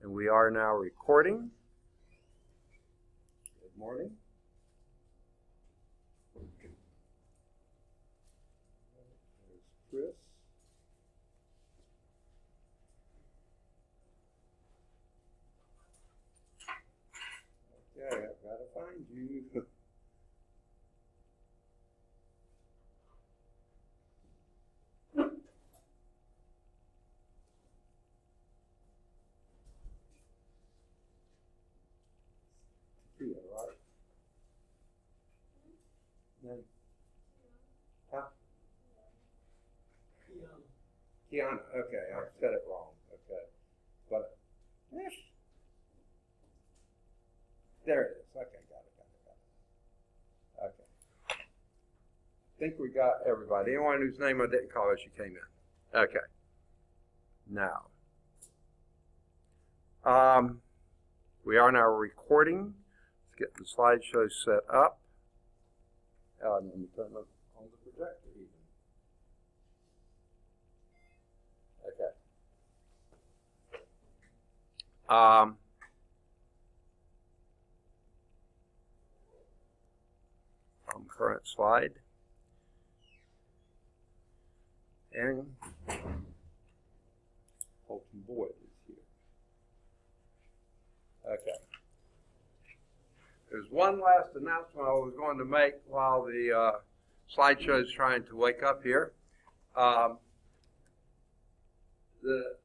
And we are now recording. Good morning. There's Chris. Okay, I've got to find you. Right? Then, huh? Kiana. Okay, I said it wrong. Okay, but yes. There it is. Okay, got it. Okay. I think we got everybody. Anyone whose name I didn't call as you came in. Okay. Now, we are now recording. Let's get the slideshow set up. Let me turn on the projector even. Okay. Current slide. And Holton Boyd is here. Okay. There's one last announcement I was going to make while the slideshow is trying to wake up here. The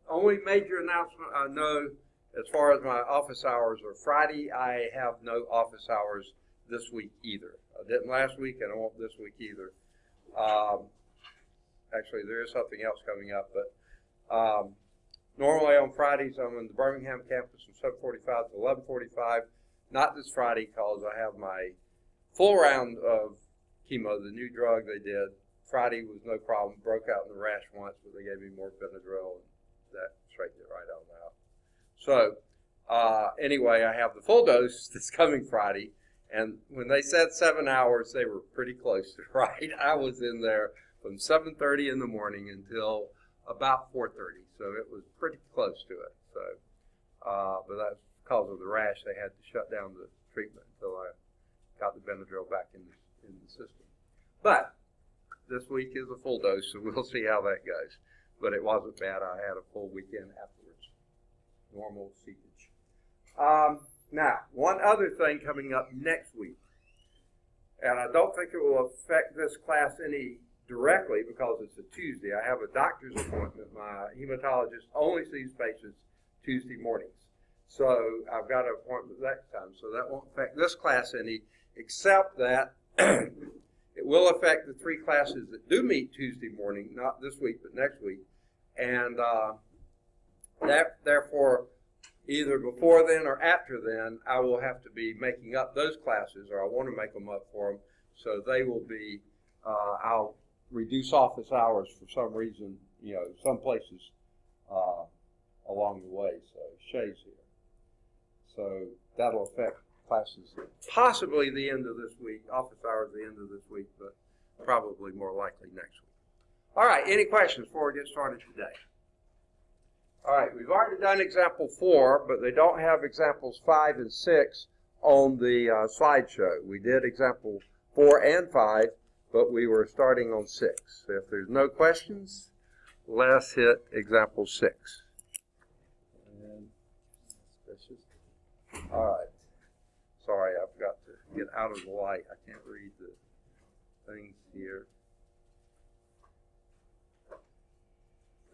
only major announcement I know as far as my office hours are Friday. I have no office hours this week either. I didn't last week, and I won't this week either. Actually, there is something else coming up, but normally on Fridays I'm on the Birmingham campus from 7:45 to 11:45. Not this Friday because I have my full round of chemo, the new drug they did. Friday was no problem. Broke out in the rash once, but they gave me more Benadryl, and that straightened it right on out. So anyway, I have the full dose that's coming Friday. And when they said 7 hours, they were pretty close to right. I was in there from 7:30 in the morning until about 4:30, so it was pretty close to it. So, but that's because of the rash. They had to shut down the treatment until I got the Benadryl back in the system. But this week is a full dose, so we'll see how that goes. But it wasn't bad. I had a full weekend afterwards. Normal seepage. Now, one other thing coming up next week, and I don't think it will affect this class any directly because it's a Tuesday. I have a doctor's appointment. My hematologist only sees patients Tuesday mornings. So I've got an appointment that time, so that won't affect this class any, except that it will affect the 3 classes that do meet Tuesday morning, not this week, but next week. And therefore, either before then or after then, I will have to be making up those classes, or I want to make them up for them. So they will be, I'll reduce office hours for some reason, some places along the way. So Shay's here. So that'll affect classes possibly the end of this week, office hours the end of this week, but probably more likely next week. All right, any questions before we get started today? All right, we've already done example 4, but they don't have examples 5 and 6 on the slideshow. We did example 4 and 5, but we were starting on 6. So if there's no questions, let's hit example 6. And all right. Sorry, I've got to get out of the light. I can't read the things here.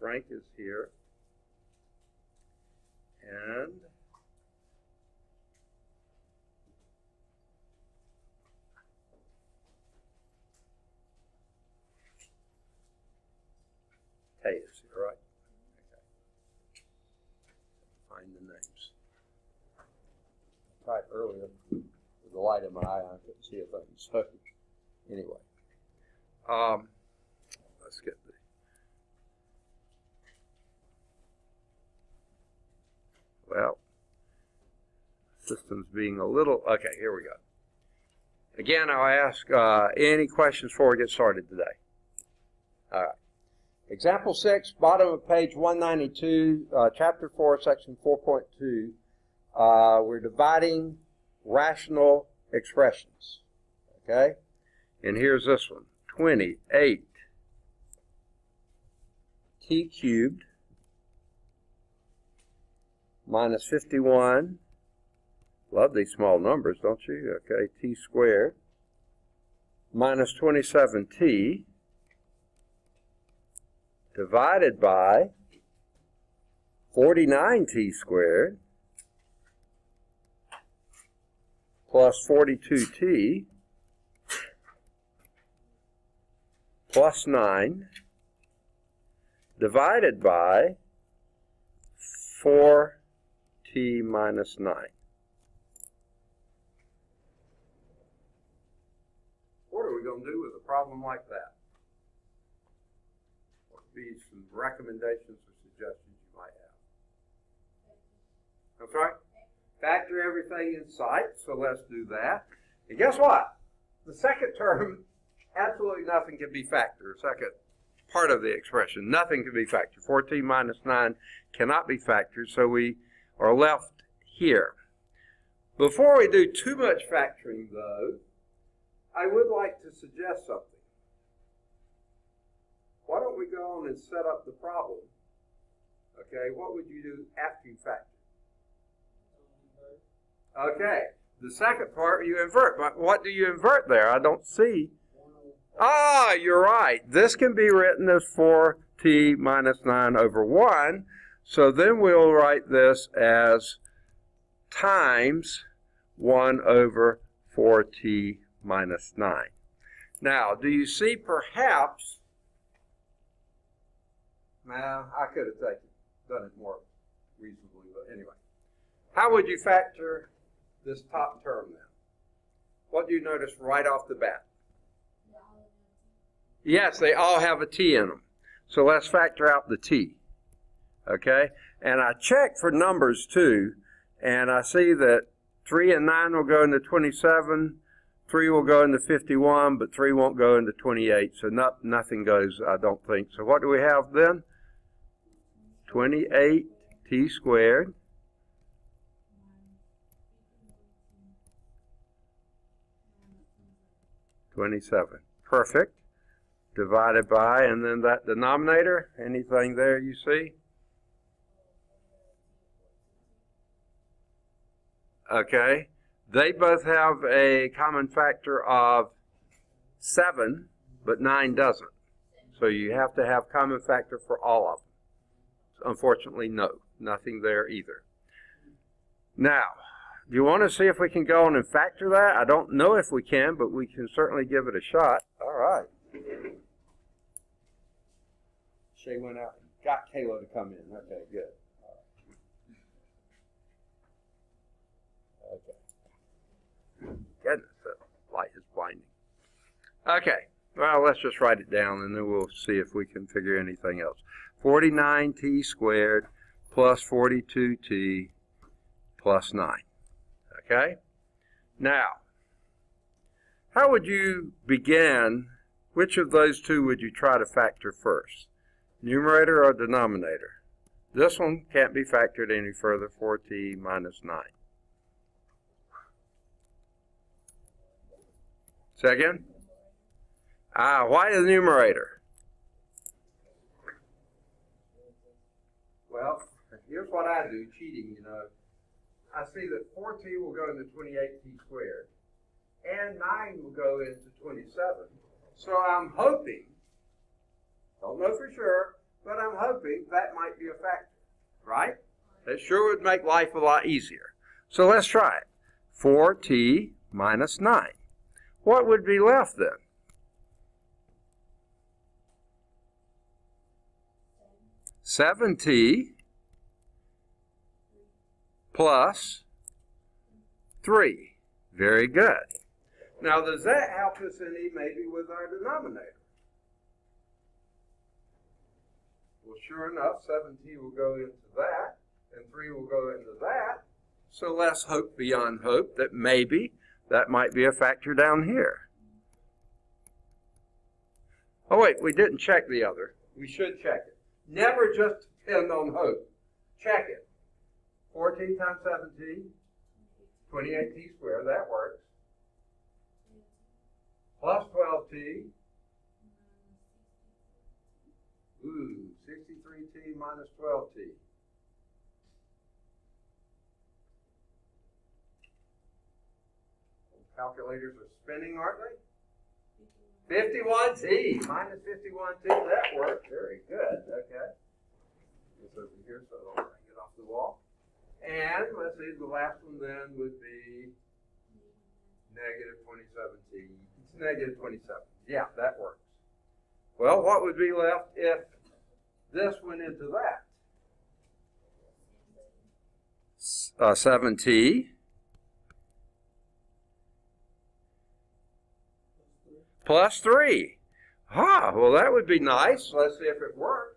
Frank is here. And Tay is here, right? Okay. Find the names. I tried earlier with the light in my eye, I couldn't see a thing. So anyway, let's get the system's being a little, okay, here we go. Again, I'll ask any questions before we get started today. All right. Example 6, bottom of page 192, chapter 4, section 4.2. We're dividing rational expressions. Okay? And here's this one. 28 t cubed minus 51. Love these small numbers, don't you? Okay, t squared minus 27t divided by 49t squared plus 42t plus 9 divided by 4t minus 9. What are we going to do with a problem like that? What would be some recommendations or suggestions you might have? I'm sorry? Factor everything in sight, so let's do that. And guess what? The second term, absolutely nothing can be factored. Second part of the expression, nothing can be factored. 4t minus 9 cannot be factored, so we are left here. Before we do too much factoring, though, I would like to suggest something. Why don't we go on and set up the problem? Okay, what would you do after you factor? Okay, the second part you invert. But what do you invert there? I don't see. Ah, you're right. This can be written as 4t minus 9 over 1. So then we'll write this as times 1 over 4t minus 9. Now, do you see perhaps, now I could have done it more reasonably, but anyway. How would you factor this top term then? What do you notice right off the bat? Yes, they all have a t in them. So let's factor out the t. Okay? And I check for numbers too, and I see that 3 and 9 will go into 27, 3 will go into 51, but 3 won't go into 28. So nothing goes, I don't think. So what do we have then? 28t squared 27. Perfect. Divided by, and then that denominator, anything there you see? Okay. They both have a common factor of 7, but 9 doesn't. So you have to have common factor for all of them. Unfortunately, no. Nothing there either. Now, do you want to see if we can go on and factor that? I don't know if we can, but we can certainly give it a shot. All right. Shay went out and got Kayla to come in. Okay, good. Okay. Goodness, that light is blinding. Okay, well, let's just write it down, and then we'll see if we can figure anything else. 49t squared plus 42t plus 9. Okay? Now, how would you begin? Which of those two would you try to factor first? Numerator or denominator? This one can't be factored any further, 4t minus 9. Second? Why the numerator? Well, here's what I do, cheating, you know. I see that 4t will go into 28t squared, and 9 will go into 27. So I'm hoping, don't know for sure, but I'm hoping that might be a factor, right? That sure would make life a lot easier. So let's try it. 4t minus 9. What would be left then? 7t plus 3. Very good. Now, does that help us any maybe with our denominator? Well, sure enough, 7t will go into that, and 3 will go into that. So let's hope beyond hope that maybe that might be a factor down here. Oh, wait, we didn't check the other. We should check it. Never just depend on hope. Check it. 4t times 7t, 28t squared, that works. Plus 12t. Ooh, 63t minus 12t. Calculators are spinning, aren't they? 51t minus 51t. That worked. Very good. Okay. It's over here, so I don't bring it off the wall. And let's see, the last one then would be negative 27t. It's negative 27. Yeah, that works. Well, what would be left if this went into that? 7t plus 3. Ah, well, that would be nice. Let's see if it works.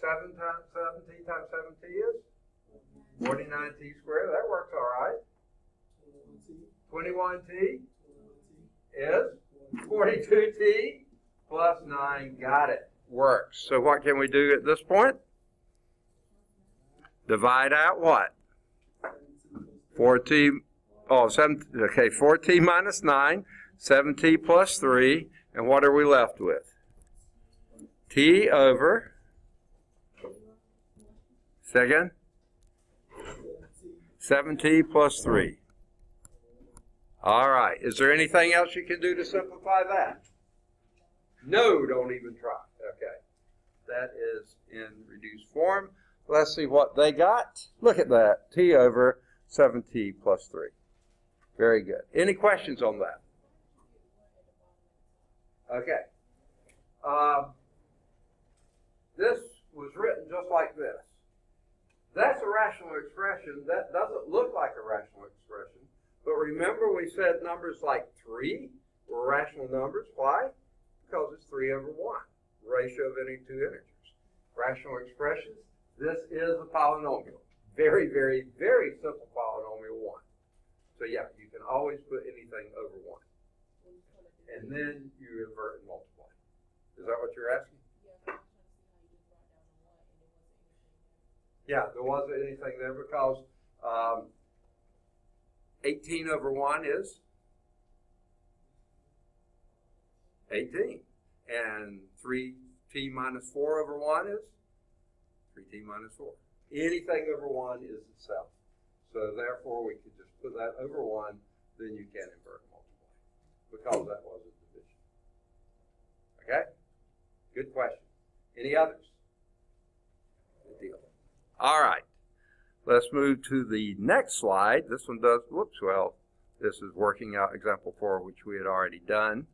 7t times 7t is 49t squared. That works all right. 21t is 42t plus 9. Got it. Works. So what can we do at this point? Divide out what? 4t. Oh, 7. Okay, 4t minus 9. 7t plus 3. And what are we left with? T over. Second. 7t plus 3. All right. Is there anything else you can do to simplify that? No, don't even try. Okay. That is in reduced form. Let's see what they got. Look at that. T over 7t plus 3. Very good. Any questions on that? Okay. This was written just like this. That's a rational expression. That doesn't look like a rational expression. But remember we said numbers like 3 were rational numbers. Why? Because it's 3 over 1, ratio of any two integers. Rational expressions, this is a polynomial. Very, very, very simple polynomial 1. So yeah, you can always put anything over 1. And then you invert and multiply. Is that what you're asking? Yeah, there wasn't anything there because 18 over 1 is 18. And 3t minus 4 over 1 is 3t minus 4. Anything over 1 is itself. So therefore, we could just put that over 1, then you can invert and multiply. Because that was a division. Okay? Good question. Any others? Good deal. All right. Let's move to the next slide. This one does, whoops, well, this is working out example 4, which we had already done.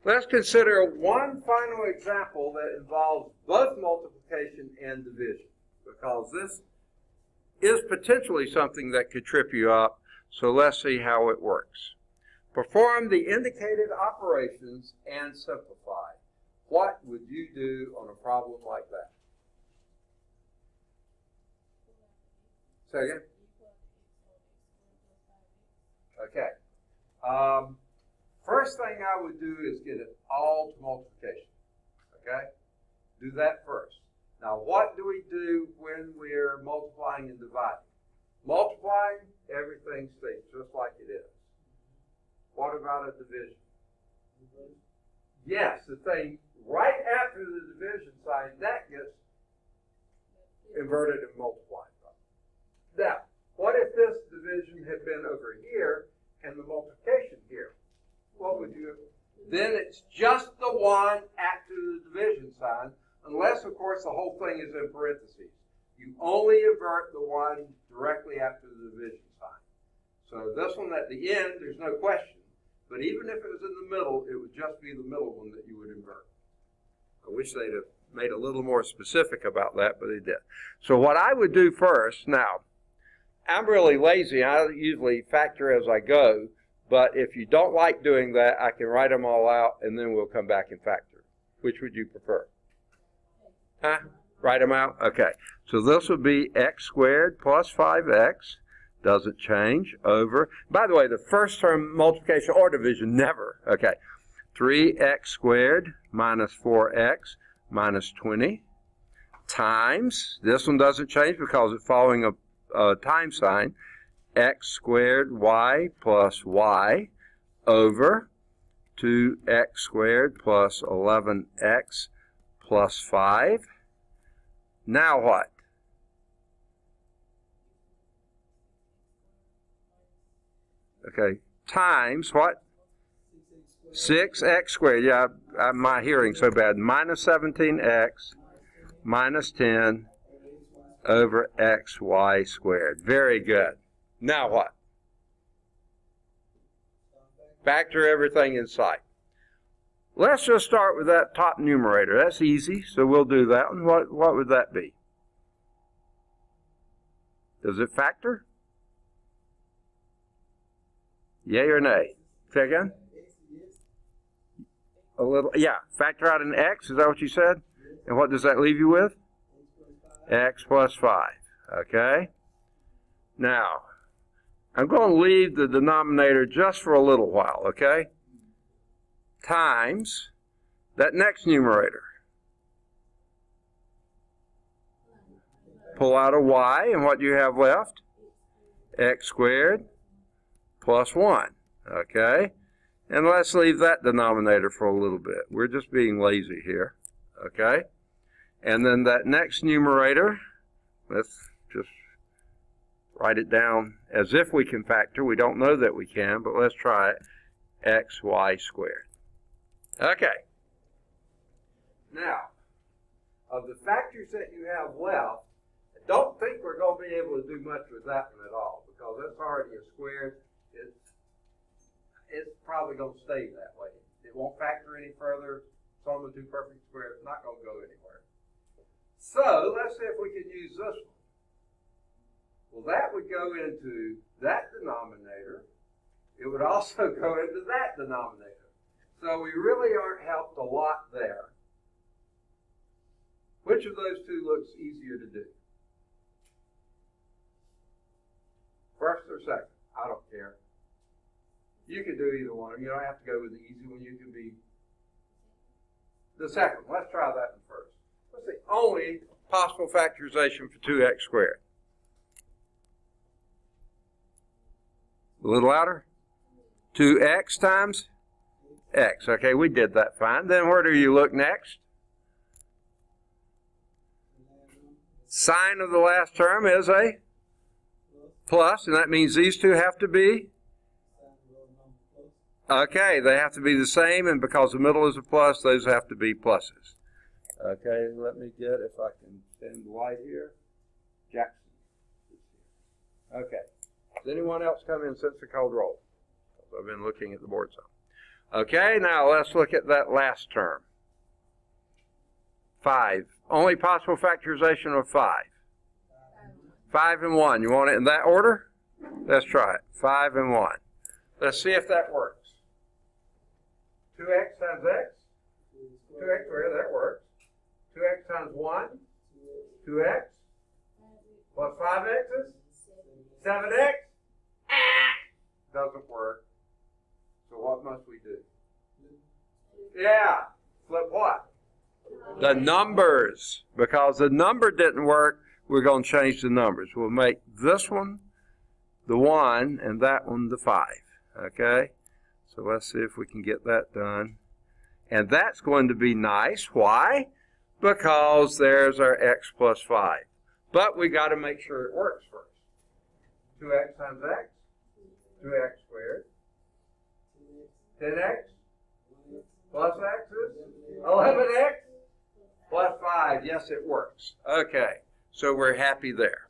Let's consider one final example that involves both multiplication and division, because this is potentially something that could trip you up. So let's see how it works. Perform the indicated operations and simplify. What would you do on a problem like that? Say again? Okay. First thing I would do is get it all to multiplication. Okay? Do that first. Now, what do we do when we're multiplying and dividing? Multiplying, everything stays just like it is. What about a division? Yes, the thing right after the division sign, that gets inverted and multiplied. Now, what if this division had been over here and the multiplication here? What would you do? Then it's just the one after the division sign, unless, of course, the whole thing is in parentheses. You only invert the one directly after the division sign. So this one at the end, there's no question. But even if it was in the middle, it would just be the middle one that you would invert. I wish they'd have made a little more specific about that, but they did. So what I would do first, now, I'm really lazy. I usually factor as I go. But if you don't like doing that, I can write them all out, and then we'll come back and factor. Which would you prefer? Huh? Write them out? Okay. So this would be x squared plus 5x. Doesn't change. Over. By the way, the first term, multiplication or division, never. Okay. 3x squared minus 4x minus 20 times, this one doesn't change because it's following a time sign, x squared y plus y over 2x squared plus 11x plus 5. Now what? Okay, times what? 6x squared. Yeah, my hearing's so bad. Minus 17x minus 10 over xy squared. Very good. Now what? Factor everything in sight. Let's just start with that top numerator. That's easy, so we'll do that one. What would that be? Does it factor? Yay or nay? Say again? A little, yeah. Factor out an x, is that what you said? And what does that leave you with? X plus 5. Okay? Now, I'm going to leave the denominator just for a little while, okay? Times that next numerator. Pull out a y, and what do you have left? X squared plus 1, okay? And let's leave that denominator for a little bit. We're just being lazy here, okay? And then that next numerator, let's just write it down as if we can factor. We don't know that we can, but let's try it. Xy squared. Okay. Now, of the factors that you have left, I don't think we're going to be able to do much with that one at all, because that's already a squared. It's probably going to stay that way. It won't factor any further. Sum of two perfect squares. It's not going to go anywhere. So let's see if we can use this one. Well, that would go into that denominator. It would also go into that denominator. So we really aren't helped a lot there. Which of those two looks easier to do? First or second? I don't care. You can do either one. You don't have to go with the easy one. You can be the second. Let's try that one first. Let's see. Only possible factorization for 2x squared. A little louder. 2x times x. Okay, we did that fine. Then where do you look next? Sign of the last term is a plus, and that means these two have to be? Okay, they have to be the same, and because the middle is a plus, those have to be pluses. Okay, let me get, if I can stand the light here, Jackson. Okay, does anyone else come in since the called roll? I've been looking at the board some. Okay, now let's look at that last term. 5. Only possible factorization of 5. 5 and 1. You want it in that order? Let's try it. 5 and 1. Let's see if that works. 2x times x. 2x squared, that works. 2x times 1. 2x. Plus 5x's. 7x. Doesn't work. So what must we do? Yeah. Flip what? The numbers. Because the number didn't work, we're going to change the numbers. We'll make this one the 1 and that one the 5. Okay? So let's see if we can get that done. And that's going to be nice. Why? Because there's our x plus 5. But we got to make sure it works first. 2x times x. 2x squared. 10x. Plus x's. 11x. Plus 5. Yes, it works. Okay. So we're happy there.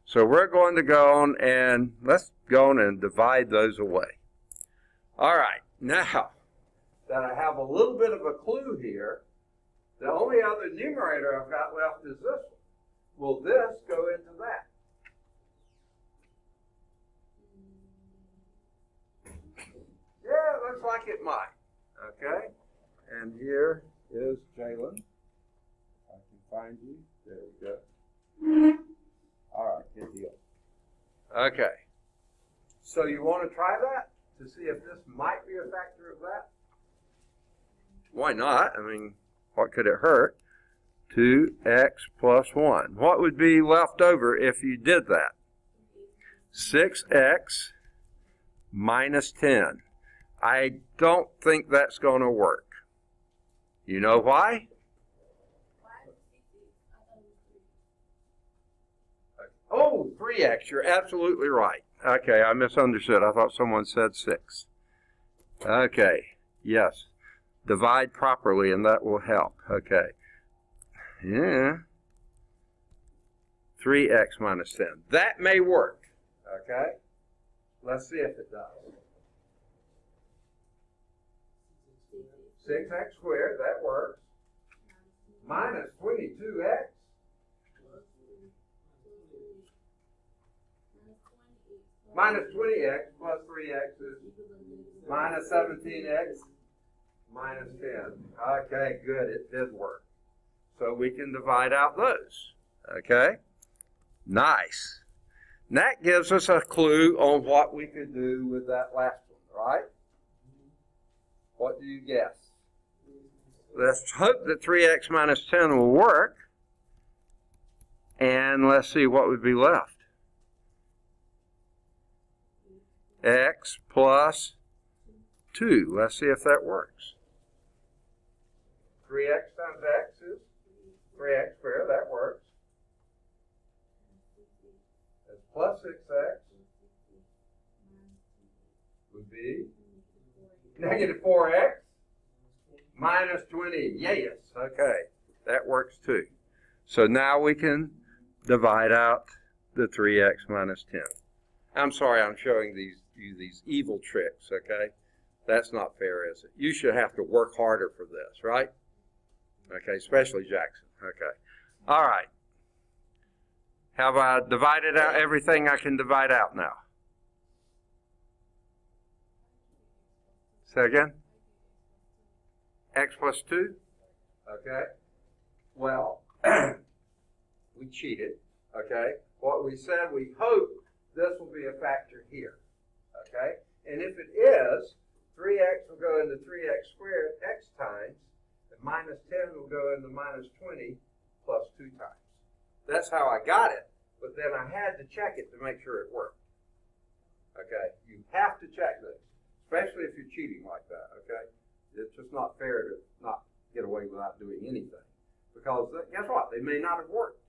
So we're going to go on and let's go on and divide those away. All right. Now that I have a little bit of a clue here, the only other numerator I've got left is this one. Will this go into that? Yeah, looks like it might. Okay. And here is Jalen. I can find you. There we go. All right, good deal. Okay. So you want to try that to see if this might be a factor of that? Why not? I mean, what could it hurt? 2x plus 1. What would be left over if you did that? 6x minus 10. I don't think that's going to work. You know why? Oh, 3x. You're absolutely right. Okay, I misunderstood. I thought someone said 6. Okay, yes. Divide properly and that will help. Okay. Yeah. 3x minus 10. That may work. Okay. Let's see if it does. 6x squared, that works. Minus 22x. Minus 20x plus 3x is minus 17x minus 10. Okay, good. It did work. So we can divide out those. Okay? Nice. And that gives us a clue on what we could do with that last one, right? What do you guess? Let's hope that 3x minus 10 will work. And let's see what would be left. X plus 2. Let's see if that works. 3x times x is 3x squared. That works. That's plus 6x would be negative 4x minus 20. Yes. Okay. That works too. So now we can divide out the 3x minus 10. I'm sorry I'm showing you these evil tricks, okay? That's not fair, is it? You should have to work harder for this, right? Okay, especially Jackson. Okay. All right. Have I divided out everything I can divide out now? Say again? X plus 2? Okay. Well, we cheated, okay? What we said, we hope this will be a factor here, okay? And if it is, 3x will go into 3x squared x times, and minus 10 will go into minus 20 plus 2 times. That's how I got it, but then I had to check it to make sure it worked. Okay? You have to check this, especially if you're cheating like that, okay? It's just not fair to not get away without doing anything. Because guess what? They may not have worked.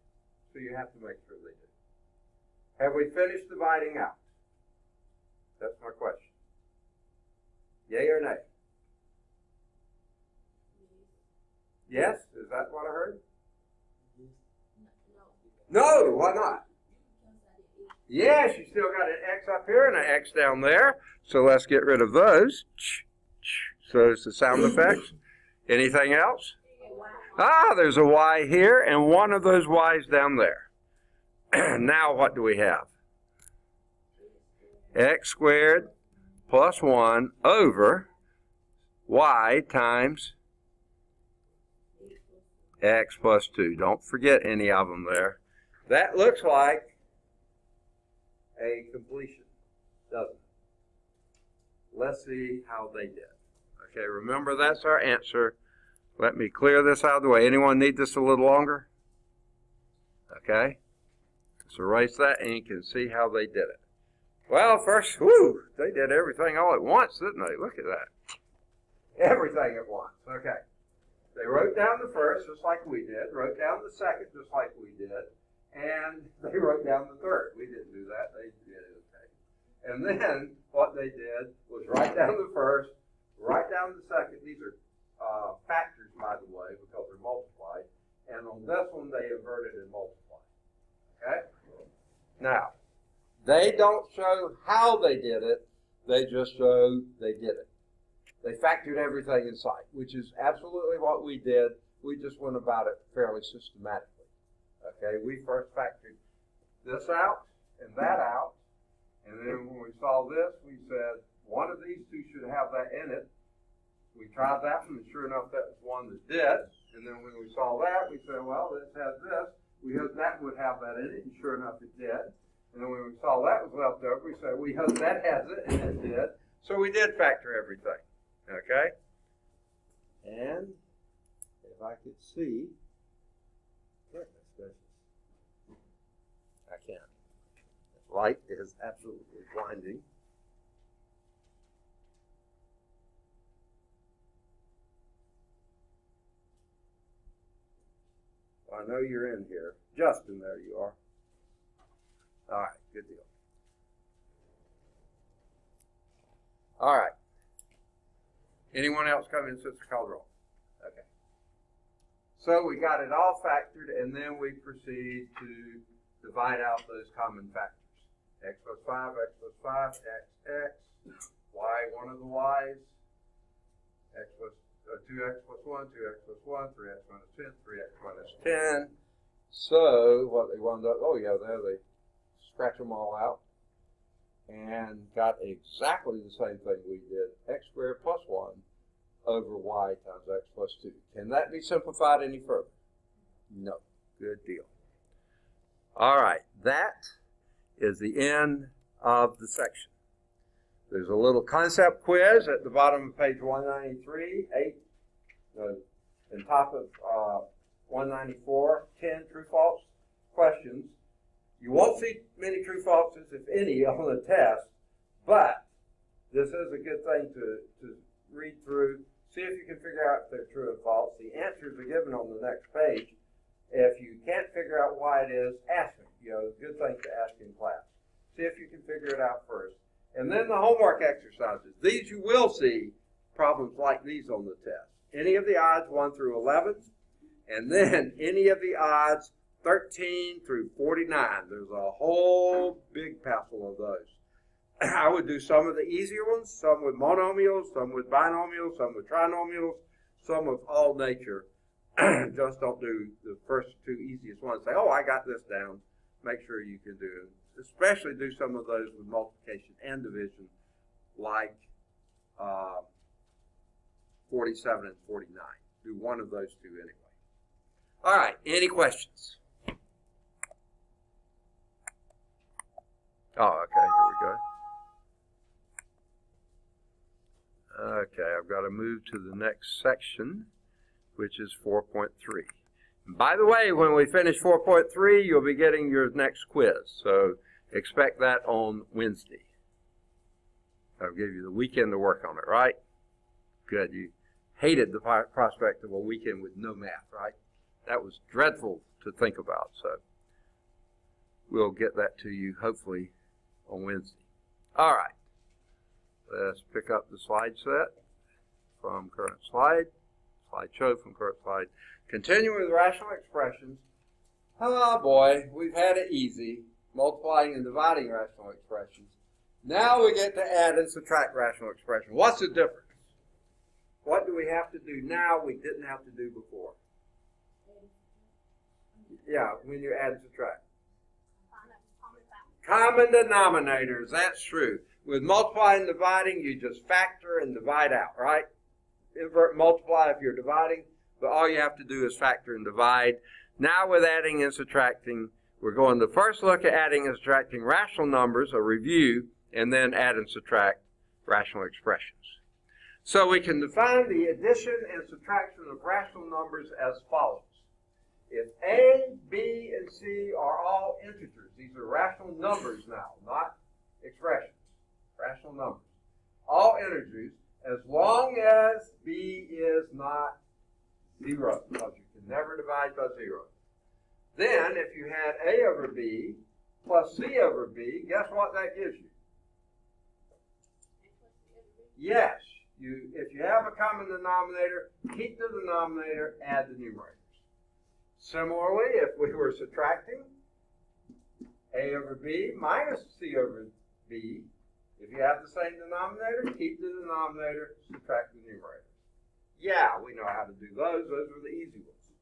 So you have to make sure they do. Have we finished dividing out? That's my question. Yay or nay? Yes? Is that what I heard? No, why not? Yes, you still got an X up here and an X down there. So let's get rid of those. So it's the sound effects. Anything else? Ah, there's a Y here and one of those Y's down there. Now what do we have? X squared plus 1 over Y times X plus 2. Don't forget any of them there. That looks like a completion, doesn't it? Let's see how they did. Okay, remember that's our answer. Let me clear this out of the way. Anyone need this a little longer? Okay. Let's erase that and you can see how they did it. Well, first, whoo, they did everything all at once, didn't they? Look at that. Everything at once. Okay. They wrote down the first just like we did, wrote down the second just like we did, and they wrote down the third. We didn't do that. They did it, okay. And then what they did was write down the first, write down the second. These are factors, by the way, because they're multiplied. And on this one, they inverted and multiplied. Okay? Now, they don't show how they did it. They just show they did it. They factored everything in sight, which is absolutely what we did. We just went about it fairly systematically. Okay? We first factored this out and that out. And then when we saw this, we said, one of these two should have that in it. We tried that one, and sure enough, that was one that did. And then when we saw that, we said, well, this has this. We hoped that would have that in it, and sure enough, it did. And then when we saw that was left over, we said, we hope that has it, and it did. So we did factor everything. Okay? And if I could see, light is absolutely blinding. I know you're in here. Justin, there you are. All right, good deal. All right. Anyone else come in since the call roll? Okay. So we got it all factored, and then we proceed to divide out those common factors. X plus 5, x plus 5, x, y, one of the y's, x plus 2x plus 1, 2x plus 1, 3x minus 10, 3x minus 10. So what they wound up, oh yeah, there they scratch them all out and got exactly the same thing we did, x squared plus 1 over y times x plus 2. Can that be simplified any further? No. Good deal. All right, that is the end of the section. There's a little concept quiz at the bottom of page 193, and top of 194, 10 true-false questions. You won't see many true-falses, if any, on the test, but this is a good thing to read through, see if you can figure out if they're true and false. The answers are given on the next page. If you can't figure out why it is, ask me. You know, it's a good thing to ask in class. See if you can figure it out first. And then the homework exercises. These you will see problems like these on the test. Any of the odds 1 through 11, and then any of the odds 13 through 49. There's a whole big passel of those. I would do some of the easier ones, some with monomials, some with binomials, some with trinomials, some of all nature. Just don't do the first two easiest ones. Say, oh, I got this down. Make sure you can do it. Especially do some of those with multiplication and division, like 47 and 49. Do one of those two anyway. All right, any questions? Oh, okay, here we go. Okay, I've got to move to the next section, which is 4.3. By the way, when we finish 4.3, you'll be getting your next quiz. So expect that on Wednesday. I'll give you the weekend to work on it, right? Good. You hated the prospect of a weekend with no math, right? That was dreadful to think about. So we'll get that to you hopefully on Wednesday. All right. Let's pick up the slide set from current slide. Slideshow from current slide. Continuing with rational expressions. Oh boy, we've had it easy. Multiplying and dividing rational expressions. Now we get to add and subtract rational expressions. What's the difference? What do we have to do now we didn't have to do before? Yeah, when you add and subtract. Common denominators, that's true. With multiplying and dividing, you just factor and divide out, right? Invert multiply if you're dividing, but all you have to do is factor and divide. Now with adding and subtracting, we're going to first look at adding and subtracting rational numbers, a review, and then add and subtract rational expressions. So we can define the addition and subtraction of rational numbers as follows. If A, B, and C are all integers, these are rational numbers now, not expressions, rational numbers, all integers, as long as B is not 0, because you can never divide by 0. Then, if you had A over B plus C over B, guess what that gives you? Yes. If you have a common denominator, keep the denominator, add the numerators. Similarly, if we were subtracting A over B minus C over B, if you have the same denominator, keep the denominator, subtract the numerator. Yeah, we know how to do those. Those are the easy ones.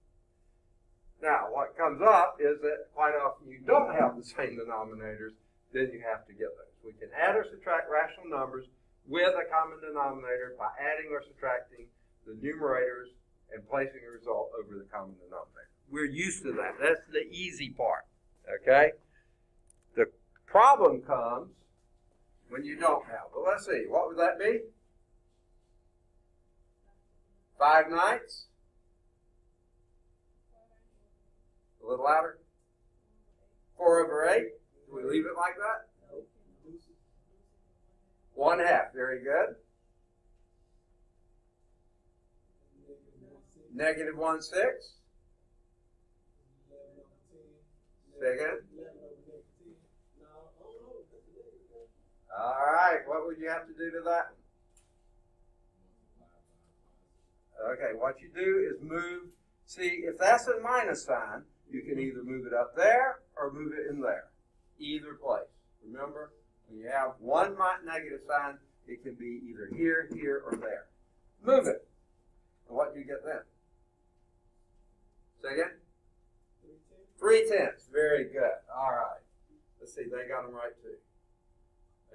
Now, what comes up is that quite often you don't have the same denominators, then you have to get those. We can add or subtract rational numbers with a common denominator by adding or subtracting the numerators and placing a result over the common denominator. We're used to that. That's the easy part, okay? The problem comes when you don't have. Well, let's see. What would that be? 5 ninths? A little louder. 4 over 8. we leave it like that? 1/2. Very good. -1/6. Second. All right. What would you have to do to that one? Okay. What you do is move. See, if that's a minus sign, you can either move it up there or move it in there. Either place. Remember, when you have one negative sign, it can be either here, here, or there. Move it. And what do you get then? Say again? 3/10. Very good. All right. Let's see. They got them right too.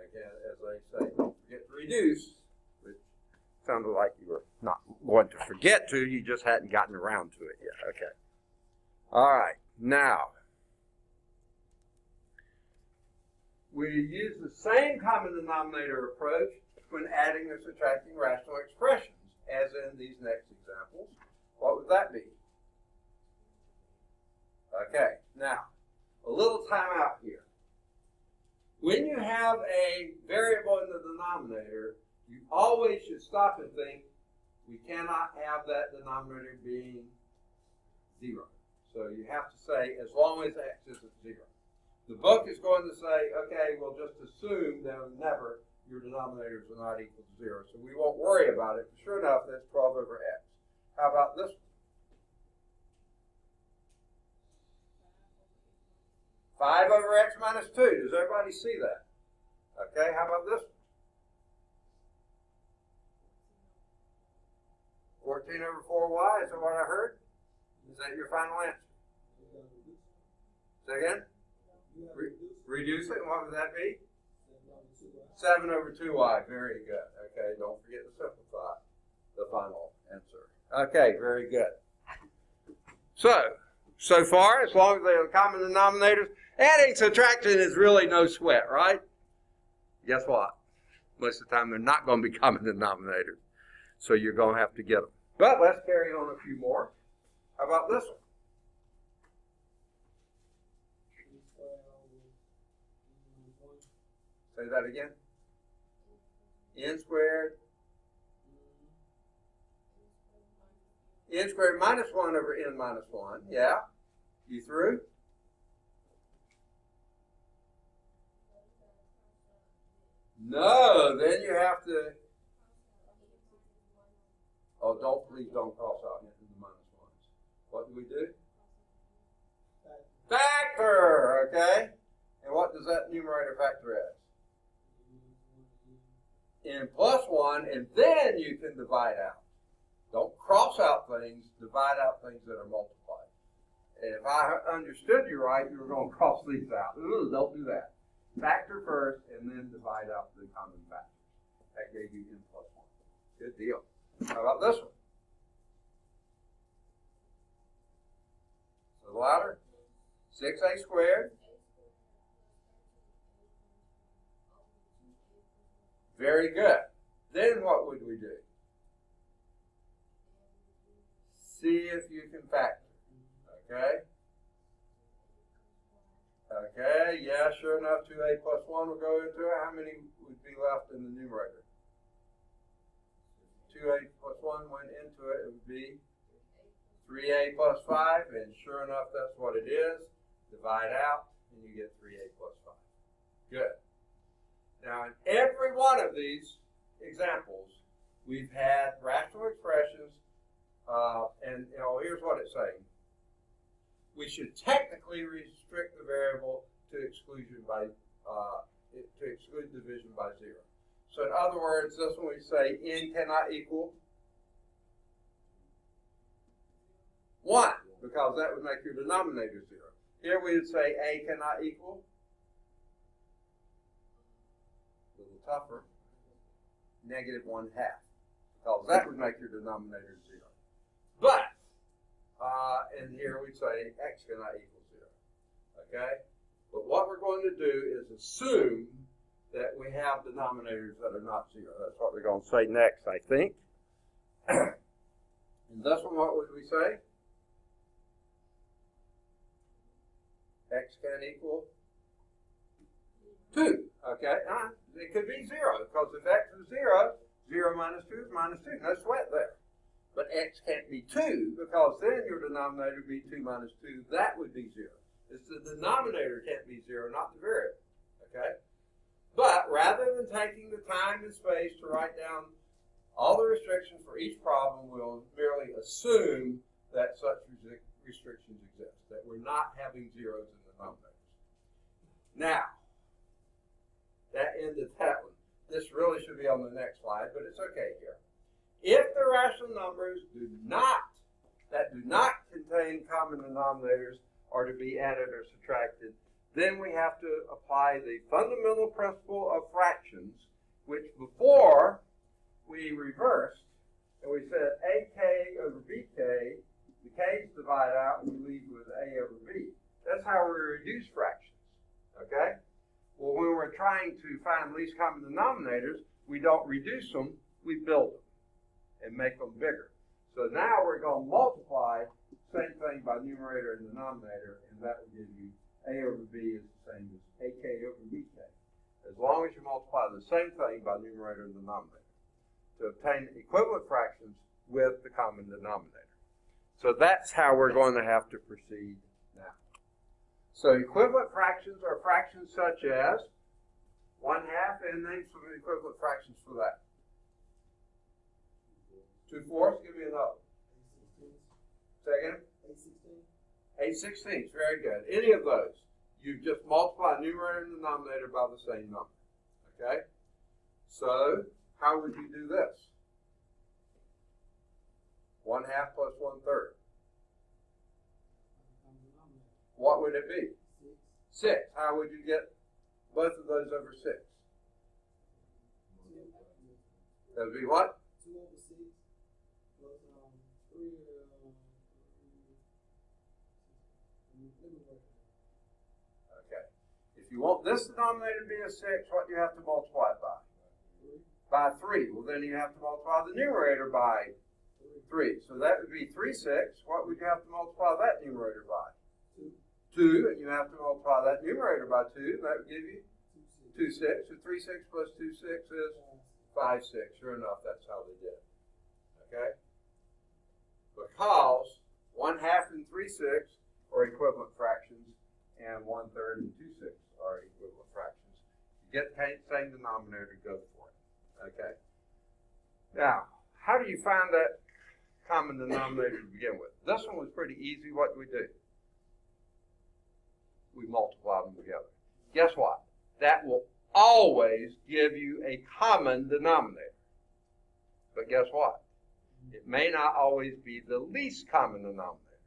Again, as they say, don't forget to reduce, which sounded like you were not going to forget to. You just hadn't gotten around to it yet. Okay. All right. Now, we use the same common denominator approach when adding or subtracting rational expressions, as in these next examples. What would that be? Okay, now, a little time out here. When you have a variable in the denominator, you always should stop and think, we cannot have that denominator being 0. So you have to say, as long as x isn't 0. The book is going to say, okay, we'll just assume that never your denominators are not equal to 0. So we won't worry about it. Sure enough, that's 12 over x. How about this one? 5 over x minus 2. Does everybody see that? Okay, how about this one? 14 over 4y, is that what I heard? Is that your final answer? Say again? Reduce it, and what would that be? 7 over 2y, very good. Okay, don't forget to simplify the final answer. Okay, very good. So far, as long as they are common denominators, adding, subtraction is really no sweat, right? Guess what? Most of the time, they're not going to be common denominators. So you're going to have to get them. But let's carry on a few more. How about this one? Say that again. N squared. N squared minus 1 over n minus 1. Yeah. You through? No, then you have to. Oh, please don't cross out into the minus 1s. What do we do? Factor, okay? And what does that numerator factor as? N plus 1, and then you can divide out. Don't cross out things, divide out things that are multiplied. And if I understood you right, you were going to cross these out. Ooh, don't do that. Factor first, and then divide out the common factors. That gave you n plus 1. Good deal. How about this one? A little louder. 6a squared. Very good. Then what would we do? See if you can factor. Okay? Okay, yeah, sure enough, 2a plus 1 will go into it. How many would be left in the numerator? 2a plus 1 went into it. It would be 3a plus 5, and sure enough, that's what it is. Divide out, and you get 3a plus 5. Good. Now, in every one of these examples, we've had rational expressions, and here's what it's saying. We should technically restrict the variable to exclusion by to exclude division by 0. So in other words, this one we say n cannot equal 1, because that would make your denominator 0. Here we would say a cannot equal, a little tougher, -1/2, because that would make your denominator 0. But and here we say x cannot equal 0. Okay? But what we're going to do is assume that we have denominators that are not 0. That's what we're going to say next, I think. And this one, what would we say? X can equal 2. Okay? It could be 0, because if x is 0, 0 minus 2 is minus 2. No sweat there. But x can't be 2, because then your denominator would be 2 minus 2. That would be 0. It's the denominator can't be 0, not the variable. Okay? But rather than taking the time and space to write down all the restrictions for each problem, we'll merely assume that such restrictions exist, that we're not having zeros in the denominators. Now, that ended that one. This really should be on the next slide, but it's okay here. If the rational numbers that do not contain common denominators are to be added or subtracted, then we have to apply the fundamental principle of fractions, which before we reversed, and we said AK over BK, the K's divide out, and we leave with A over B. That's how we reduce fractions, okay? Well, when we're trying to find least common denominators, we don't reduce them, we build them and make them bigger. So now we're going to multiply the same thing by numerator and denominator, and that will give you A over B is the same as AK over BK. As long as you multiply the same thing by numerator and denominator to obtain equivalent fractions with the common denominator. So that's how we're going to have to proceed now. So equivalent fractions are fractions such as 1/2, and name some equivalent fractions for that. 2/4, give me another. 8/16. Very good. Any of those, you just multiply numerator and denominator by the same number. Okay? So, how would you do this? 1/2 plus 1/3. What would it be? 6. How would you get both of those over 6? That would be what? 2 over 6 plus 3. Okay. If you want this denominator to be a 6, what do you have to multiply it by? 3. By 3. Well, then you have to multiply the numerator by 3. So that would be 3/6. What would you have to multiply that numerator by? 2. And you have to multiply that numerator by 2. And that would give you 2/6. So 3/6 plus 2/6 is 5/6. Sure enough, that's how they did it. Okay? Because 1/2 and 3/6 are equivalent fractions, and 1/3 and 2/6 are equivalent fractions. You get the same denominator, go for it. Okay? Now, how do you find that common denominator to begin with? This one was pretty easy. What do we do? We multiply them together. Guess what? That will always give you a common denominator. But guess what? It may not always be the least common denominator.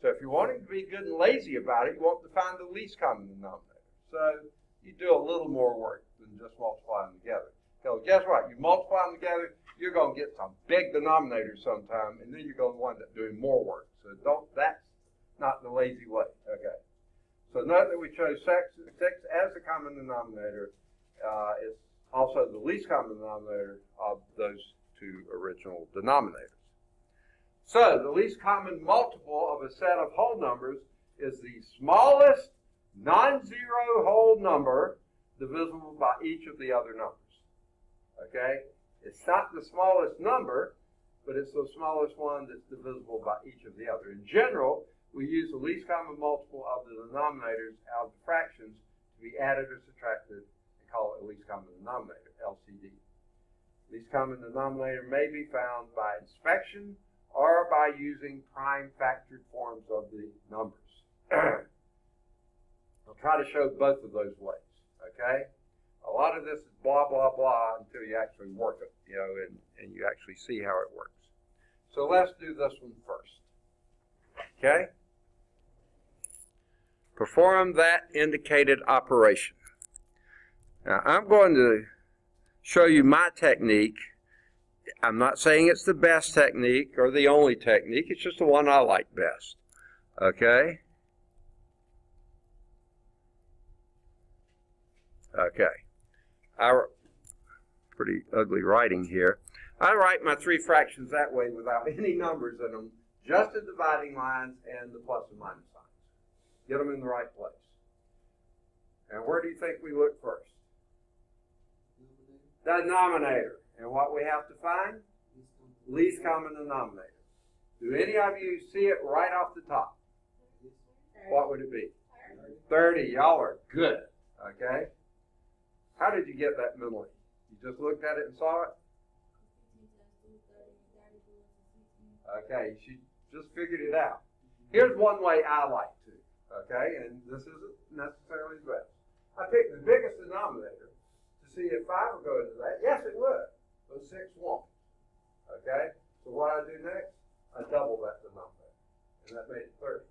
So if you're wanting to be good and lazy about it, you want to find the least common denominator. So you do a little more work than just multiply them together. Because guess what? You multiply them together, you're going to get some big denominators sometime, and then you're going to wind up doing more work. So that's not the lazy way. Okay. So note that we chose 6 as the common denominator. It's also the least common denominator of those two original denominators. So the least common multiple of a set of whole numbers is the smallest non-zero whole number divisible by each of the other numbers. Okay? It's not the smallest number, but it's the smallest one that's divisible by each of the other. In general, we use the least common multiple of the denominators out of the fractions to be added or subtracted and call it a least common denominator, LCD. Least common denominator may be found by inspection or by using prime factored forms of the numbers. I'll try to show both of those ways, okay? A lot of this is blah, blah, blah until you actually work it, and you actually see how it works. So let's do this one first, okay? Perform that indicated operation. Now, I'm going to show you my technique. I'm not saying it's the best technique or the only technique. It's just the one I like best. Okay? Okay. Pretty ugly writing here. I write my 3 fractions that way without any numbers in them, just the dividing lines and the plus and minus signs. Get them in the right place. And where do you think we look first? Denominator. And what we have to find? Least common denominator. Do any of you see it right off the top? What would it be? 30. Y'all are good. Okay? How did you get that mentally? You just looked at it and saw it? Okay, she just figured it out. Here's one way I like to. Okay, and this isn't necessarily the best. I picked the biggest denominator to see if 5 would go into that. Yes, it would, but 6 won't. Okay, so what I do next, I double that denominator, and that made it 30.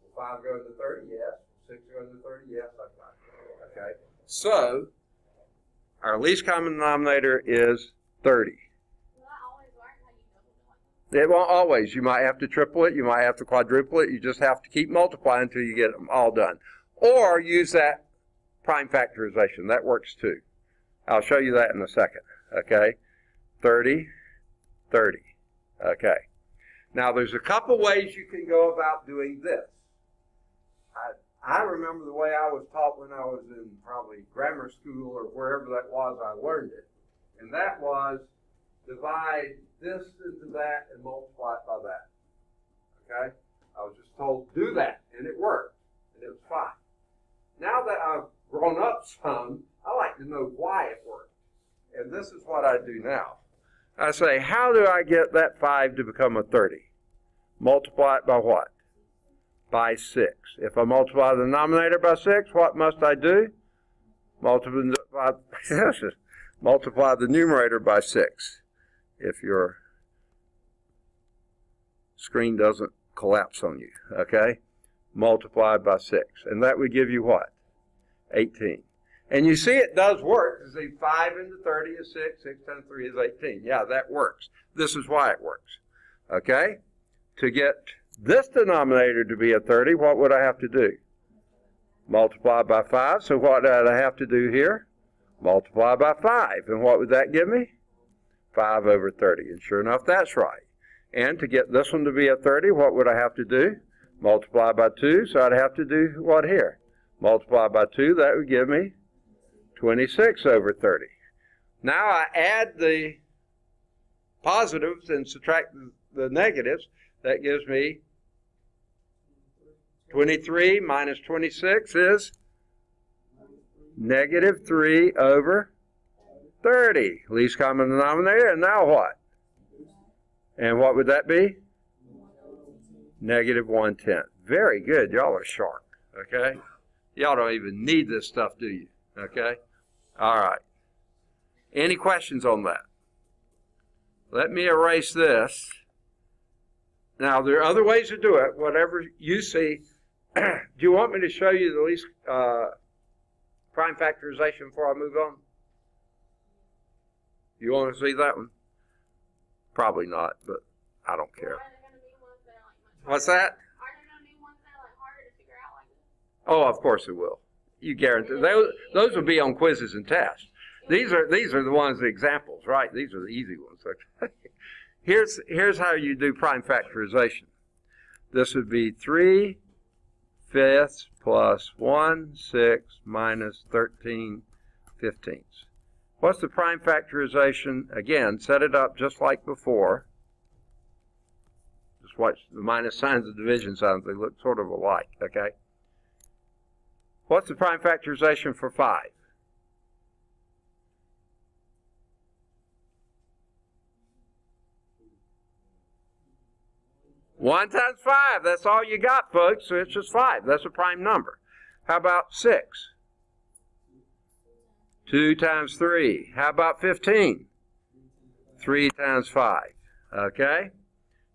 Will 5 go into 30? Yes. Will 6 go into 30? Yes, I got it. Okay, so our least common denominator is 30. It won't always. You might have to triple it. You might have to quadruple it. You just have to keep multiplying until you get them all done. Or use that prime factorization. That works too. I'll show you that in a second. Okay? 30, 30. Okay. Now, there's a couple ways you can go about doing this. I remember the way I was taught when I was in probably grammar school or wherever that was I learned it. And that was divide this into that and multiply it by that. Okay? I was just told do that, and it worked, and it was fine. Now that I've grown up some, I like to know why it worked. And this is what I do now. I say, how do I get that 5 to become a 30? Multiply it by what? By 6. If I multiply the denominator by 6, what must I do? Multiply the numerator by 6. If your screen doesn't collapse on you, okay? Multiplied by 6. And that would give you what? 18. And you see it does work. You see 5 into 30 is 6. 6 times 3 is 18. Yeah, that works. This is why it works. Okay? To get this denominator to be a 30, what would I have to do? Multiply by 5. So what did I have to do here? Multiply by 5. And what would that give me? 5 over 30. And sure enough, that's right. And to get this one to be a 30, what would I have to do? Multiply by 2. So I'd have to do what here? Multiply by 2. That would give me 26 over 30. Now I add the positives and subtract the negatives. That gives me 23 minus 26 is negative 3 over 30. Least common denominator. And now what? And what would that be? Negative 1/10. Very good. Y'all are sharp. Okay? Y'all don't even need this stuff, do you? Okay? All right. Any questions on that? Let me erase this. Now, there are other ways to do it. Whatever you see. Do you want me to show you the least prime factorization before I move on? You want to see that one? Probably not, but I don't care. What's that? Are there no new ones that are like harder to figure out like this? Oh, of course it will. You guarantee those will be on quizzes and tests. These are the ones, the examples, right? These are the easy ones. Okay. Here's how you do prime factorization. This would be 3/5 plus 1/6 minus 13/15. What's the prime factorization? Again, set it up just like before. Just watch the minus signs and division signs. They look sort of alike, okay? What's the prime factorization for 5? One times 5. That's all you got, folks. So it's just 5. That's a prime number. How about 6? 2 times 3. How about 15? 3 times 5. Okay?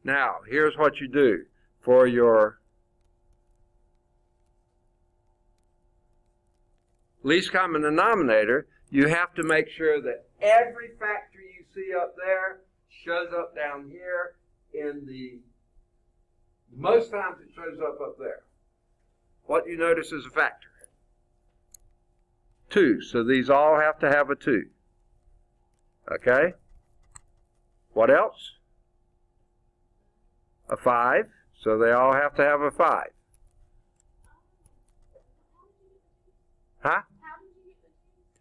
Now, here's what you do. For your least common denominator, you have to make sure that every factor you see up there shows up down here in the, most times it shows up there. What you notice is a factor. 2. So these all have to have a 2. Okay? What else? A 5. So they all have to have a 5. Huh? How did you get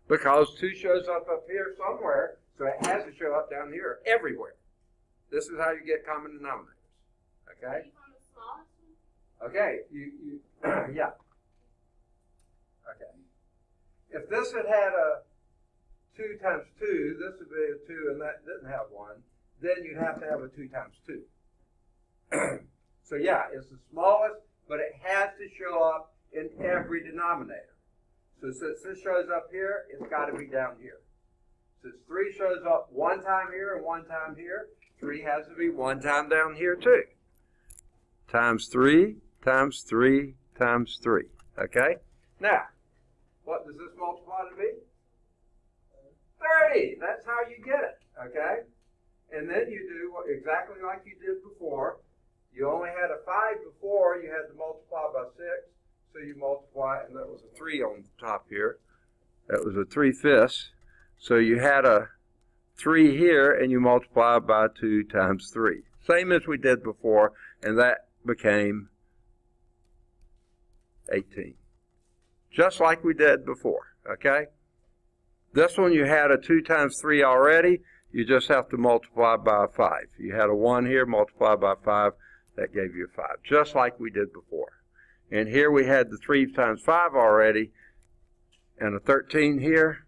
the 2? Because 2 shows up here somewhere, so it has to show up down here, everywhere. This is how you get common denominators. Okay? You found the smallest one? Okay, yeah. Okay. If this had had a 2 times 2, this would be a 2, and that didn't have 1, then you'd have to have a 2 times 2. So yeah, it's the smallest, but it has to show up in every denominator. So since this shows up here, it's got to be down here. Since 3 shows up 1 time here and 1 time here, 3 has to be 1 time down here too. Times 3 times 3 times 3. Okay? Now, what does this multiply to be? 30. That's how you get it. Okay? And then you do exactly like you did before. You only had a 5 before. You had to multiply by 6. So you multiply, and that was a 3 on the top here. That was a 3/5. So you had a 3 here, and you multiply by 2 times 3. Same as we did before, and that became 18. Just like we did before, okay? This one you had a 2 times 3 already. You just have to multiply by 5. You had a 1 here, multiply by 5. That gave you a 5, just like we did before. And here we had the 3 times 5 already, and a 13 here,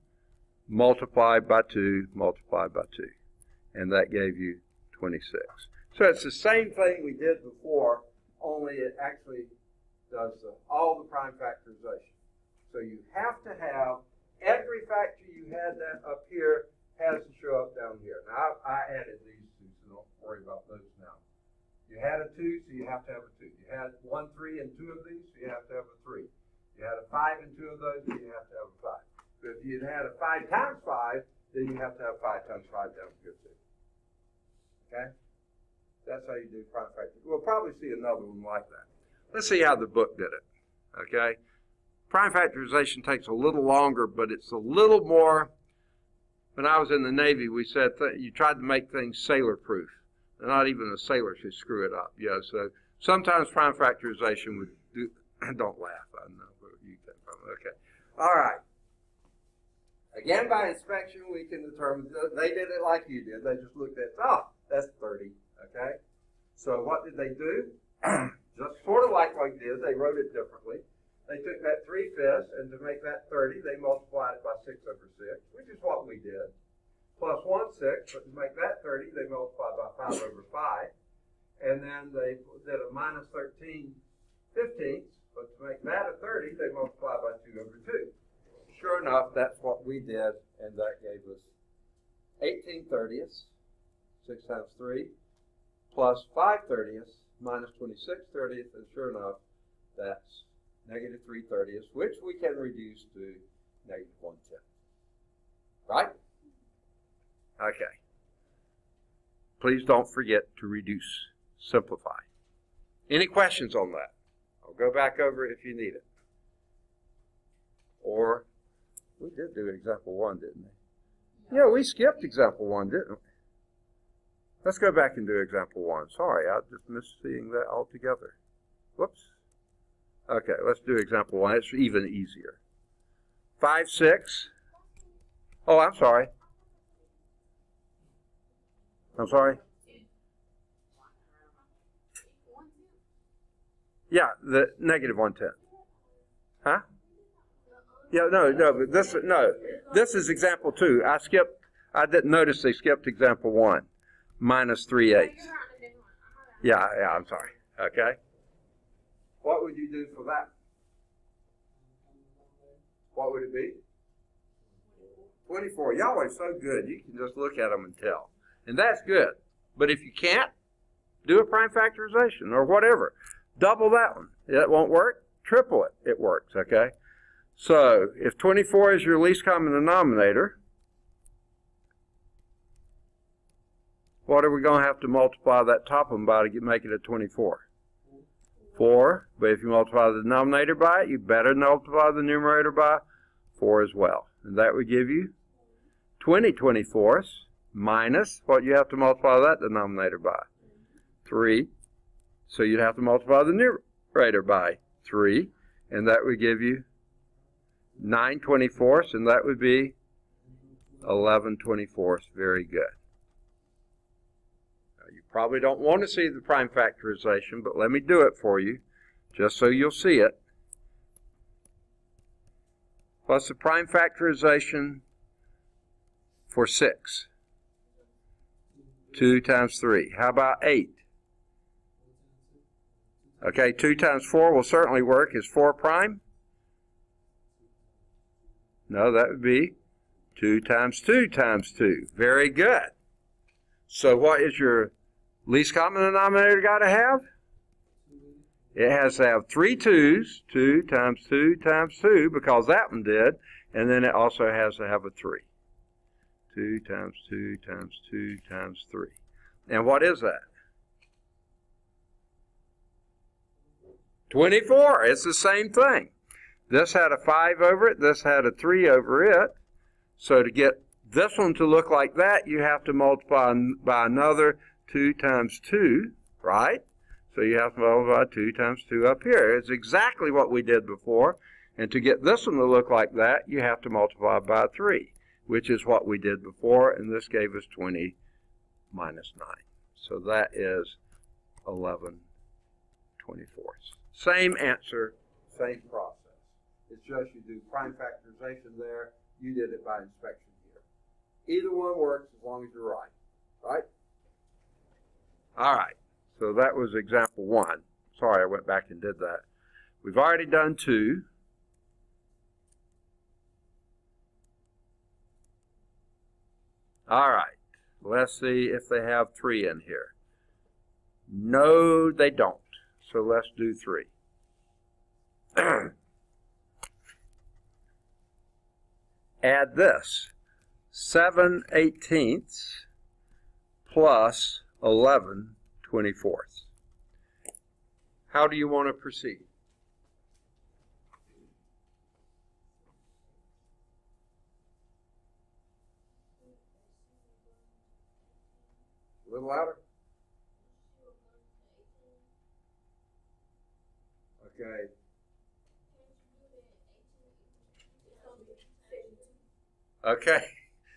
multiplied by 2, multiplied by 2. And that gave you 26. So it's the same thing we did before, only it actually does all the prime factorization. So you have to have every factor you had that up here has to show up down here. Now, I added these 2, so don't worry about those now. You had a 2, so you have to have a 2. You had 1, 3, and 2 of these, so you have to have a 3. You had a 5 and 2 of those, so you have to have a 5. But if you had a 5 times 5, then you have to have 5 times 5 down here too. Okay? That's how you do prime factorization. We'll probably see another one like that. Let's see how the book did it. Okay? Prime factorization takes a little longer, but it's a little more. When I was in the Navy, we said you tried to make things sailor-proof. Not even a sailor should screw it up. Yeah, so sometimes prime factorization would do. Don't laugh. I know where you came from. Okay. All right. Again, by inspection, we can determine. They did it like you did. They just looked at, oh, that's 30. Okay. So what did they do? Just sort of like we did. They wrote it differently. They took that 3/5, and to make that 30, they multiplied it by 6 over 6, which is what we did. Plus 1/6, but to make that 30, they multiplied by 5 over 5. And then they did a minus 13/15, but to make that a 30, they multiplied by 2 over 2. Sure enough, that's what we did, and that gave us 18/30, 6 times 3, plus 5/30 minus 26/30, and sure enough, that's negative 3/30, which we can reduce to negative 1/10. Right? Okay. Please don't forget to reduce, simplify. Any questions on that? I'll go back over it if you need it. Or, we did do example 1, didn't we? Yeah, we skipped example 1, didn't we? Let's go back and do example 1. Sorry, I just missed seeing that altogether. Whoops. Okay, let's do example 1. It's even easier. 5, 6. Oh, I'm sorry. I'm sorry? Yeah, the negative 1/10. Huh? Yeah, no, but this is example 2. I didn't notice they skipped example 1. Minus 3/8. Yeah, I'm sorry. Okay. What would you do for that? What would it be? 24. Y'all are so good. You can just look at them and tell. And that's good. But if you can't, do a prime factorization or whatever. Double that one. That won't work. Triple it. It works, okay? So if 24 is your least common denominator, what are we going to have to multiply that top one by to make it a 24? 4. But if you multiply the denominator by it, you better multiply the numerator by 4 as well. And that would give you 20 24ths minus what you have to multiply that denominator by. 3. So you'd have to multiply the numerator by 3. And that would give you 9/24, and that would be 11/24. Very good. Now, you probably don't want to see the prime factorization, but let me do it for you, just so you'll see it. What's the prime factorization for 6? 2 times 3. How about 8? Okay, 2 times 4 will certainly work. Is 4 prime? No, that would be 2 times 2 times 2. Very good. So what is your least common denominator got to have? It has to have 3 2's, 2 times 2 times 2, because that one did, and then it also has to have a 3. 2 times 2 times 2 times 3. And what is that? 24. It's the same thing. This had a 5 over it. This had a 3 over it. So to get this one to look like that, you have to multiply by another 2 times 2, right? So you have to multiply 2 times 2 up here. It's exactly what we did before. And to get this one to look like that, you have to multiply by 3, which is what we did before. And this gave us 20 minus 9. So that is 11/24. Same answer, same process. It's just you do prime factorization there. You did it by inspection here. Either one works as long as you're right. Right? All right. So that was example 1. Sorry, I went back and did that. We've already done 2. All right. Let's see if they have 3 in here. No, they don't. So let's do 3. Add this. 7/18 plus 11/24. How do you want to proceed? A little louder. Okay. Okay.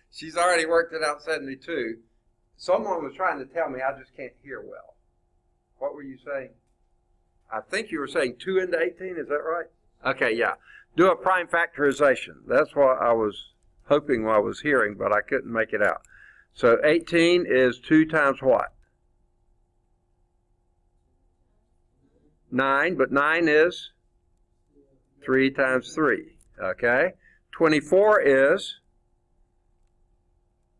She's already worked it out 72. Someone was trying to tell me I just can't hear well. What were you saying? I think you were saying 2 into 18. Is that right? Okay, yeah. Do a prime factorization. That's what I was hoping I was hearing, but I couldn't make it out. So 18 is 2 times what? 9, but 9 is 3 times 3. Okay? 24 is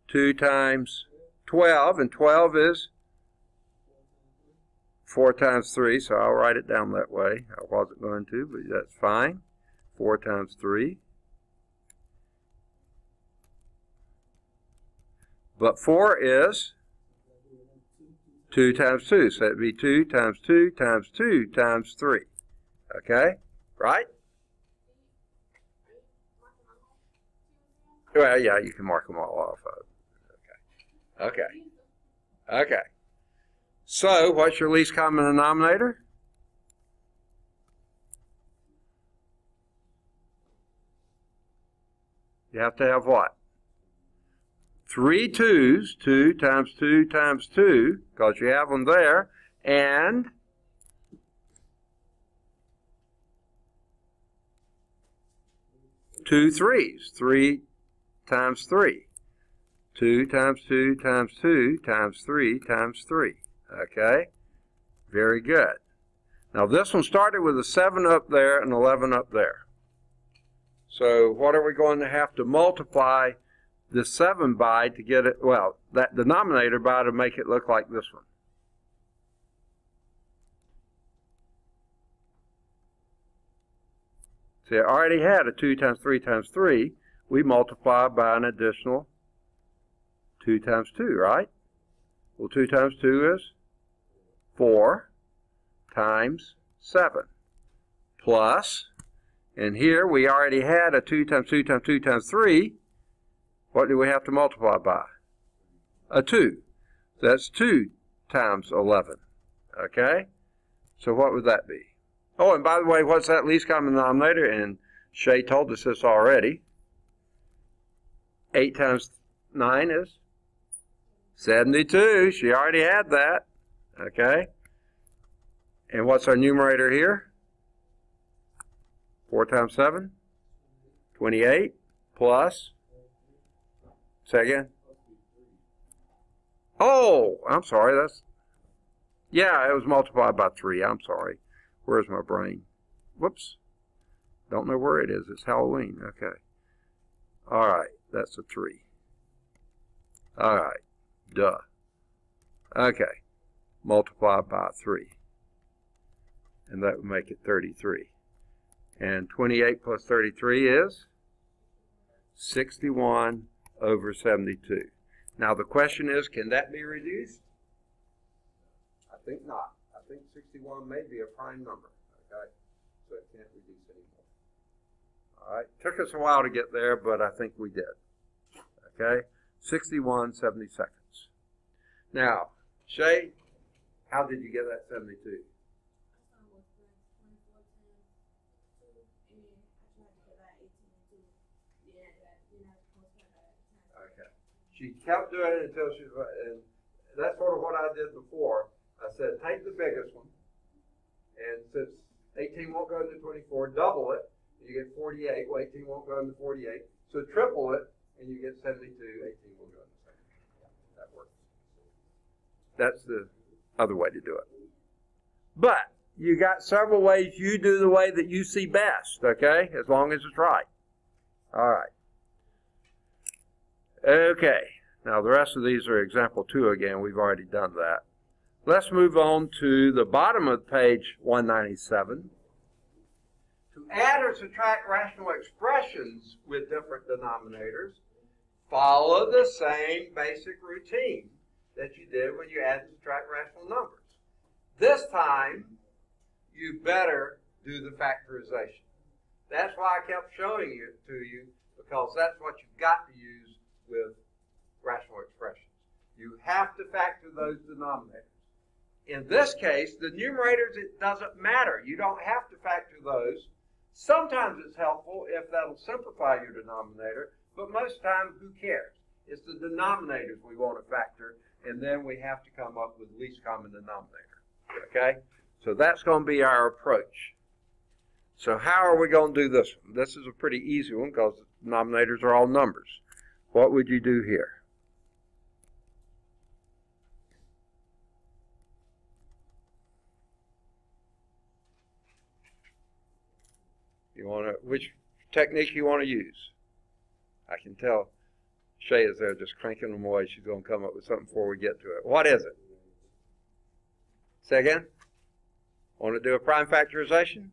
2 times 12, and 12 is 4 times 3, so I'll write it down that way. I wasn't going to, but that's fine. 4 times 3. But 4 is 2 times 2, so it'd be 2 times 2 times 2 times 3. Okay? Right? Well, yeah, you can mark them all off. Okay. Okay. So, what's your least common denominator? You have to have what? 3 2's, 2 times 2 times 2, because you have them there, and 2 3's, 3 times 3. 2 times 2 times 2 times 3 times 3. Okay? Very good. Now this one started with a 7 up there and 11 up there. So what are we going to have to multiply this 7 by to get it, well, that denominator by to make it look like this one? See, I already had a 2 times 3 times 3. We multiply by an additional 2 times 2, right? Well, 2 times 2 is 4 times 7 plus, and here we already had a 2 times 2 times 2 times 3. What do we have to multiply by? A 2. That's 2 times 11. Okay? So what would that be? Oh, and by the way, what's that least common denominator? And Shay told us this already. 8 times 9 is 72. She already had that. Okay. And what's our numerator here? 4 times 7? 28 plus. Say again. Oh, I'm sorry. Yeah, it was multiplied by 3. I'm sorry. Where's my brain? Whoops. Don't know where it is. It's Halloween. Okay. All right. That's a 3. All right. Duh. Okay. Multiplied by 3. And that would make it 33. And 28 plus 33 is 61 over 72. Now the question is, can that be reduced? I think not. I think 61 may be a prime number. Okay? So it can't reduce anymore. All right. Took us a while to get there, but I think we did. Okay? 61 70-seconds. Now, Shay, how did you get that 72? She kept doing it until she, and that's sort of what I did before. I said, take the biggest one, and since 18 won't go into 24, double it, and you get 48. Well, 18 won't go into 48, so triple it, and you get 72. 18 will go into 72. That works. That's the other way to do it. But you got several ways. You do the way that you see best, okay, as long as it's right. All right. Okay, now the rest of these are example 2 again. We've already done that. Let's move on to the bottom of page 197. To add or subtract rational expressions with different denominators, follow the same basic routine that you did when you add and subtract rational numbers. This time, you better do the factorization. That's why I kept showing it to you, because that's what you've got to use with rational expressions. You have to factor those denominators. In this case, the numerators, it doesn't matter. You don't have to factor those. Sometimes it's helpful if that'll simplify your denominator, but most times, who cares? It's the denominators we want to factor, and then we have to come up with least common denominator. Okay? So that's going to be our approach. So how are we going to do this one? This is a pretty easy one because the denominators are all numbers. What would you do here? You want to, which technique you want to use? I can tell Shay is there just cranking them away. She's going to come up with something before we get to it. What is it? Say again? Want to do a prime factorization?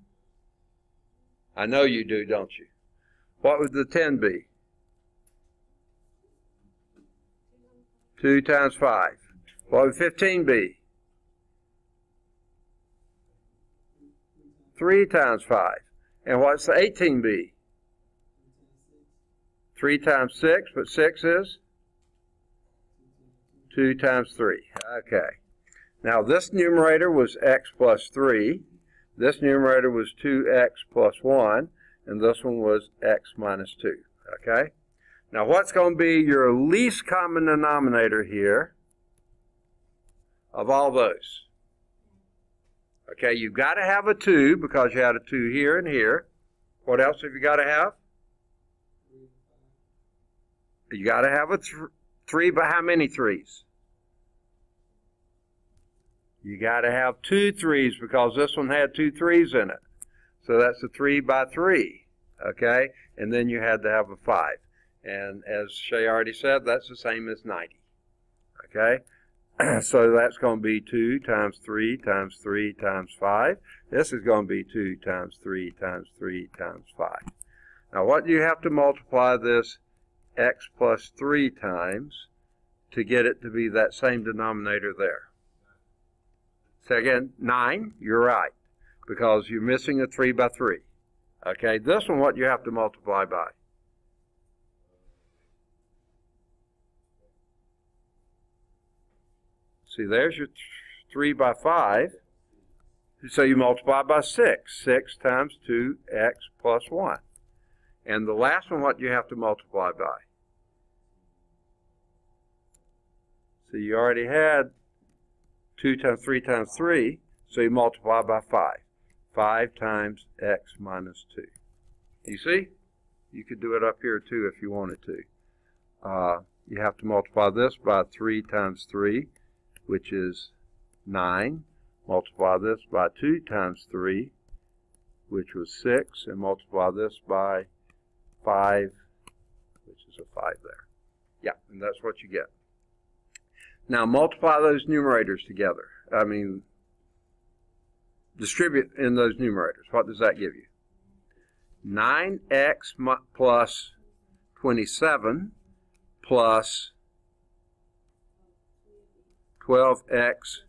I know you do, don't you? What would the 10 be? 2 times 5. What would 15 be? 3 times 5. And what's the 18 be? 3 times 6, but 6 is? 2 times 3. Okay. Now this numerator was x plus 3. This numerator was 2x plus 1. And this one was x minus 2. Okay? Now what's going to be your least common denominator here of all those? Okay, you've got to have a 2 because you had a 2 here and here. What else have you got to have? You got to have a 3, but how many 3s? You got to have 2 3s because this one had 2 3s in it. So that's a 3 by 3. Okay, and then you had to have a 5. And as Shay already said, that's the same as 90. Okay? So that's going to be 2 times 3 times 3 times 5. This is going to be 2 times 3 times 3 times 5. Now what do you have to multiply this x plus 3 times to get it to be that same denominator there? Say again, 9? You're right, because you're missing a 3 by 3. Okay, this one what you have to multiply by? See, there's your 3 by 5. So you multiply by 6. 6 times 2x plus 1. And the last one, what do you have to multiply by? So you already had 2 times 3 times 3, so you multiply by 5. 5 times x minus 2. You see? You could do it up here too if you wanted to. You have to multiply this by 3 times 3, which is 9. Multiply this by 2 times 3, which was 6. And multiply this by 5, which is a 5 there. Yeah, and that's what you get. Now multiply those numerators together. I mean, distribute in those numerators. What does that give you? 9x plus 27 plus 12x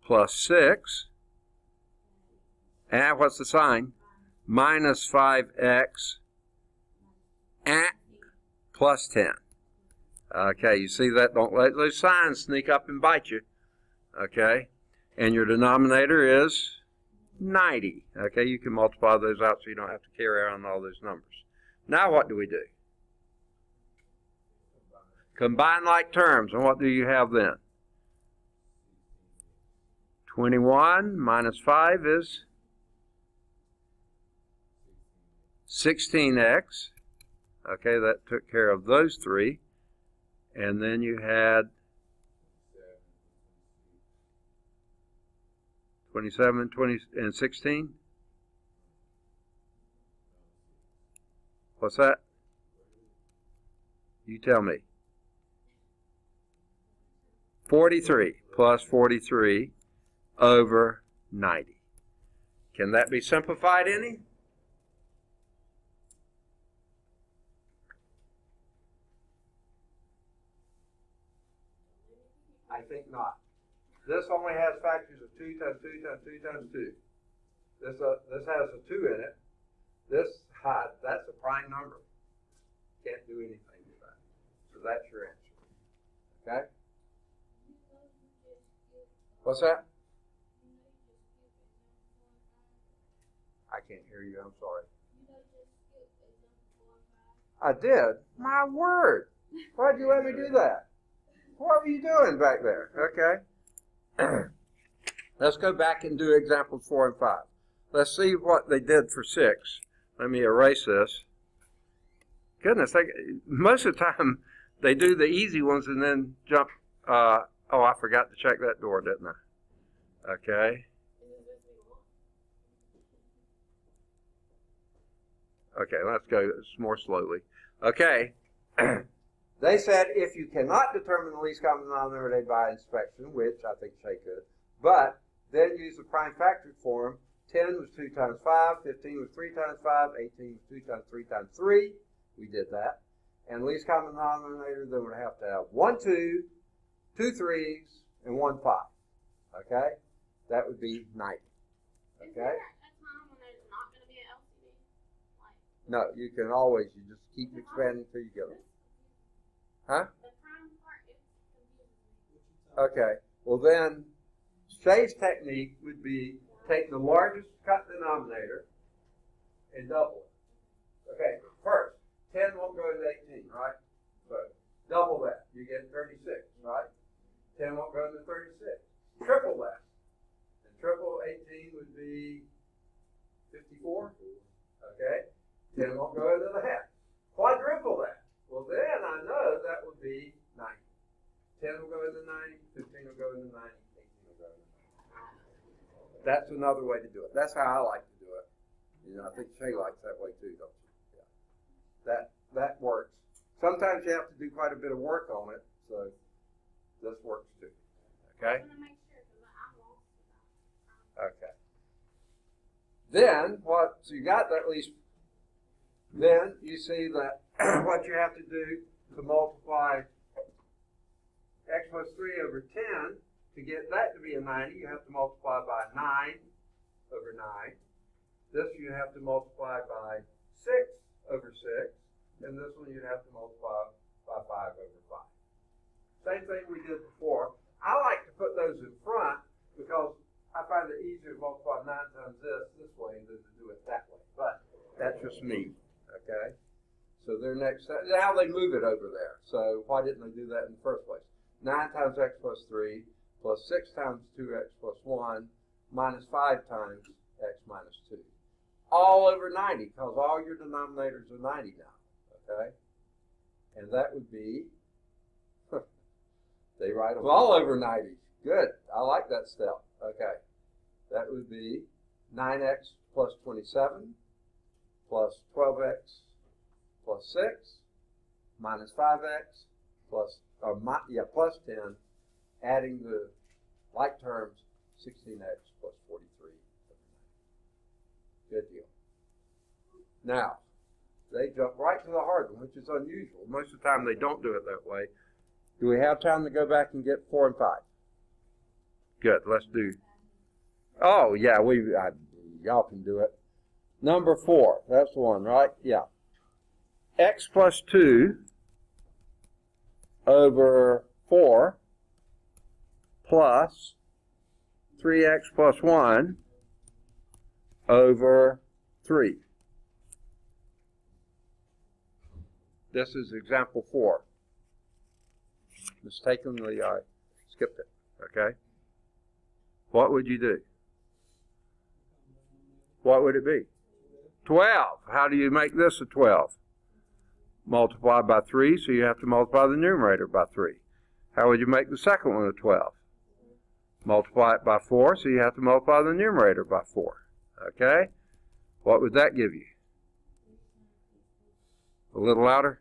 plus 6. And what's the sign? Minus 5x plus 10. Okay, you see that? Don't let those signs sneak up and bite you. Okay, and your denominator is 90. Okay, you can multiply those out so you don't have to carry around all those numbers. Now what do we do? Combine like terms, and what do you have then? 21 minus 5 is 16x. Okay, that took care of those three. And then you had 27, 20, and 16. What's that? You tell me. 43 plus 43 over 90. Can that be simplified any? I think not. This only has factors of 2 times 2 times 2 times 2. This has a 2 in it. That's a prime number. Can't do anything with that. So that's your answer. Okay? What's that? I can't hear you. I'm sorry. I did? My word. Why'd you let me do that? What were you doing back there? Okay. Let's go back and do examples 4 and 5. Let's see what they did for 6. Let me erase this. Goodness, most of the time they do the easy ones and then jump. Oh, I forgot to check that door, didn't I? Okay. Okay, let's go more slowly. Okay. They said if you cannot determine the least common denominator by inspection, which I think Shay could, but then use the prime factored form, 10 was 2 times 5, 15 was 3 times 5, 18 was 2 times 3 times 3. We did that. And least common denominator, then would have to have 1 2, 2 3s, and 1 5. Okay? That would be 90. Okay? Is there a time when there's not going to be an LCD? No, you can always, you just keep expanding until you get it. Huh? The prime part is confusing. Okay. Well then, Shay's technique would be take the largest cut denominator and double it. Okay, first, 10 won't go into 18, right? So double that. You get 36, right? 10 won't go into 36. Triple that. And triple 18 would be 54. Okay? 10 won't go into the half. Quadruple that. Well, then I know that would be 90. 10 will go into 90, 15 will go into 90, 18 will go into 90. That's another way to do it. That's how I like to do it. You know, I think Shay likes that way too, don't you? Yeah. That works. Sometimes you have to do quite a bit of work on it, so this works too. Okay? I'm going to make sure because I'm lost. Okay. Then, so you got that at least, then you see that what you have to do to multiply x plus 3 over 10, to get that to be a 90, you have to multiply by 9 over 9. This you have to multiply by 6 over 6. And this one you'd have to multiply by 5 over 5. Same thing we did before. I like to put those in front because I find it easier to multiply 9 times this way than to do it that way. But that's just me, okay? their next step, now they move it over there. So why didn't they do that in the first place? 9 times x plus 3 plus 6 times 2x plus 1 minus 5 times x minus 2. All over 90, because all your denominators are 90 now, okay? And that would be, they write them all over 90. Good, I like that step, okay. That would be 9x plus 27 plus 12x plus 6 minus 5x plus 10, adding the like terms, 16x plus 43. Good deal. Now, they jump right to the hard one, which is unusual. Most of the time they don't do it that way. Do we have time to go back and get 4 and 5? Good, let's do. Oh, yeah, y'all can do it. Number 4, that's the one, right? Yeah. X plus 2 over 4 plus 3x plus 1 over 3. This is example 4. Mistakenly, I skipped it, okay? What would you do? What would it be? 12. How do you make this a 12? Multiply by 3, so you have to multiply the numerator by 3. How would you make the second one a 12? Multiply it by 4, so you have to multiply the numerator by 4. Okay? What would that give you? A little louder.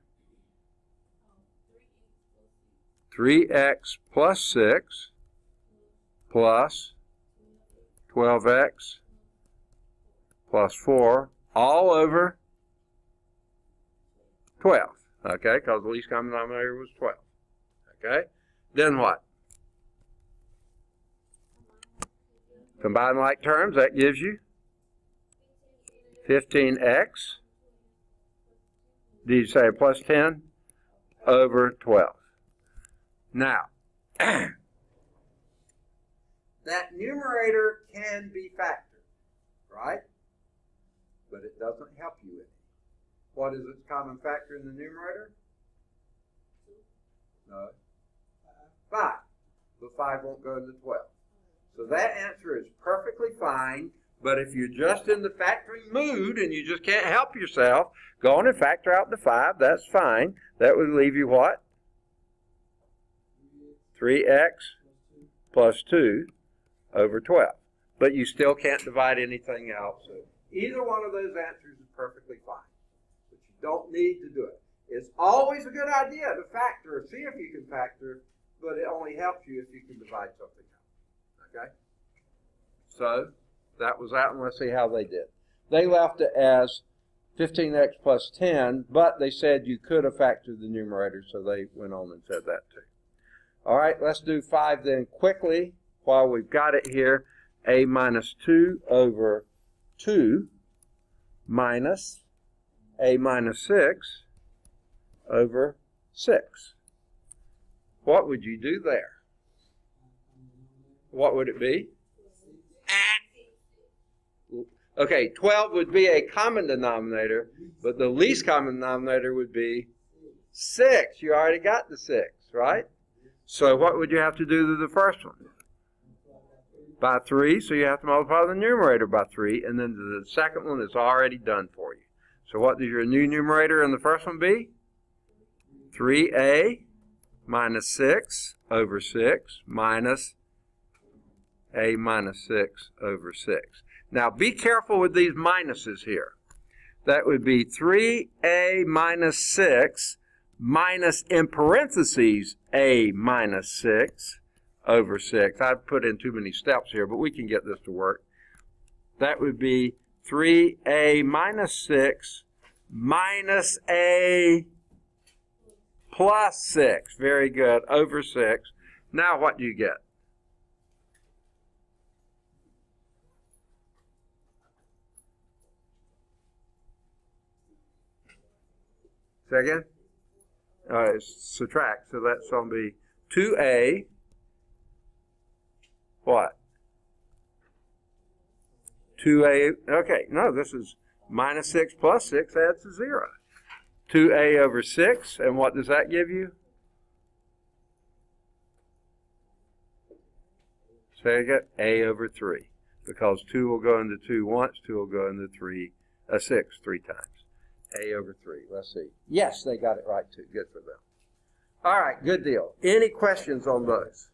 3x plus 6 plus 12x plus 4 all over 12. Okay? Because the least common denominator was 12. Okay? Then what? Combine like terms, that gives you 15x. Did you say plus 10? Over 12. Now, that numerator can be factored, right? But it doesn't help you any. What is its common factor in the numerator? No. 5. The 5 won't go into 12. So that answer is perfectly fine, but if you're just in the factoring mood and you just can't help yourself, go on and factor out the 5. That's fine. That would leave you what? 3x plus 2 over 12. But you still can't divide anything else. So either one of those answers is perfectly fine. But you don't need to do it. It's always a good idea to factor, see if you can factor, but it only helps you if you can divide something out. Okay? So that was that, and let's see how they did. They left it as 15x plus 10, but they said you could have factored the numerator, so they went on and said that too. All right, let's do 5 then quickly while we've got it here. A minus 2 over 2 minus a minus 6 over 6. What would you do there? What would it be? Okay, 12 would be a common denominator, but the least common denominator would be 6. You already got the 6, right? So what would you have to do to the first one? By 3, so you have to multiply the numerator by 3, and then the second one is already done for you. So what does your new numerator in the first one be? 3a minus 6 over 6 minus a minus 6 over 6. Now be careful with these minuses here. That would be 3a minus 6 minus, in parentheses, a minus 6 over 6. I've put in too many steps here, but we can get this to work. That would be 3a minus 6 minus a plus 6. Very good. Over 6. Now what do you get? Second? Subtract. So that's going to be 2a. What? 2a. Okay, no, this is minus 6 plus 6 adds to 0. 2a over 6, and what does that give you? Say again, a over 3, because 2 will go into 2 once, 2 will go into 6 3 times. A over 3. Let's see. Yes, they got it right too. Good for them. All right, good deal. Any questions on those?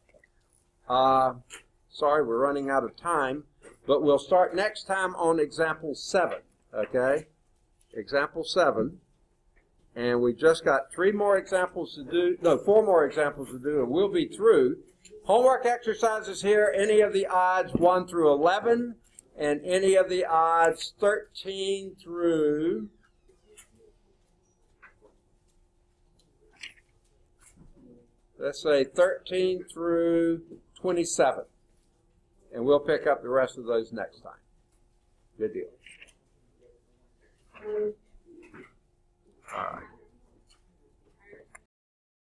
Sorry, we're running out of time, but we'll start next time on example 7, okay? Example 7. And we just got 4 more examples to do, and we'll be through. Homework exercises here, any of the odds 1 through 11, and any of the odds 13 through, let's say 13 through 27. And we'll pick up the rest of those next time. Good deal. All right.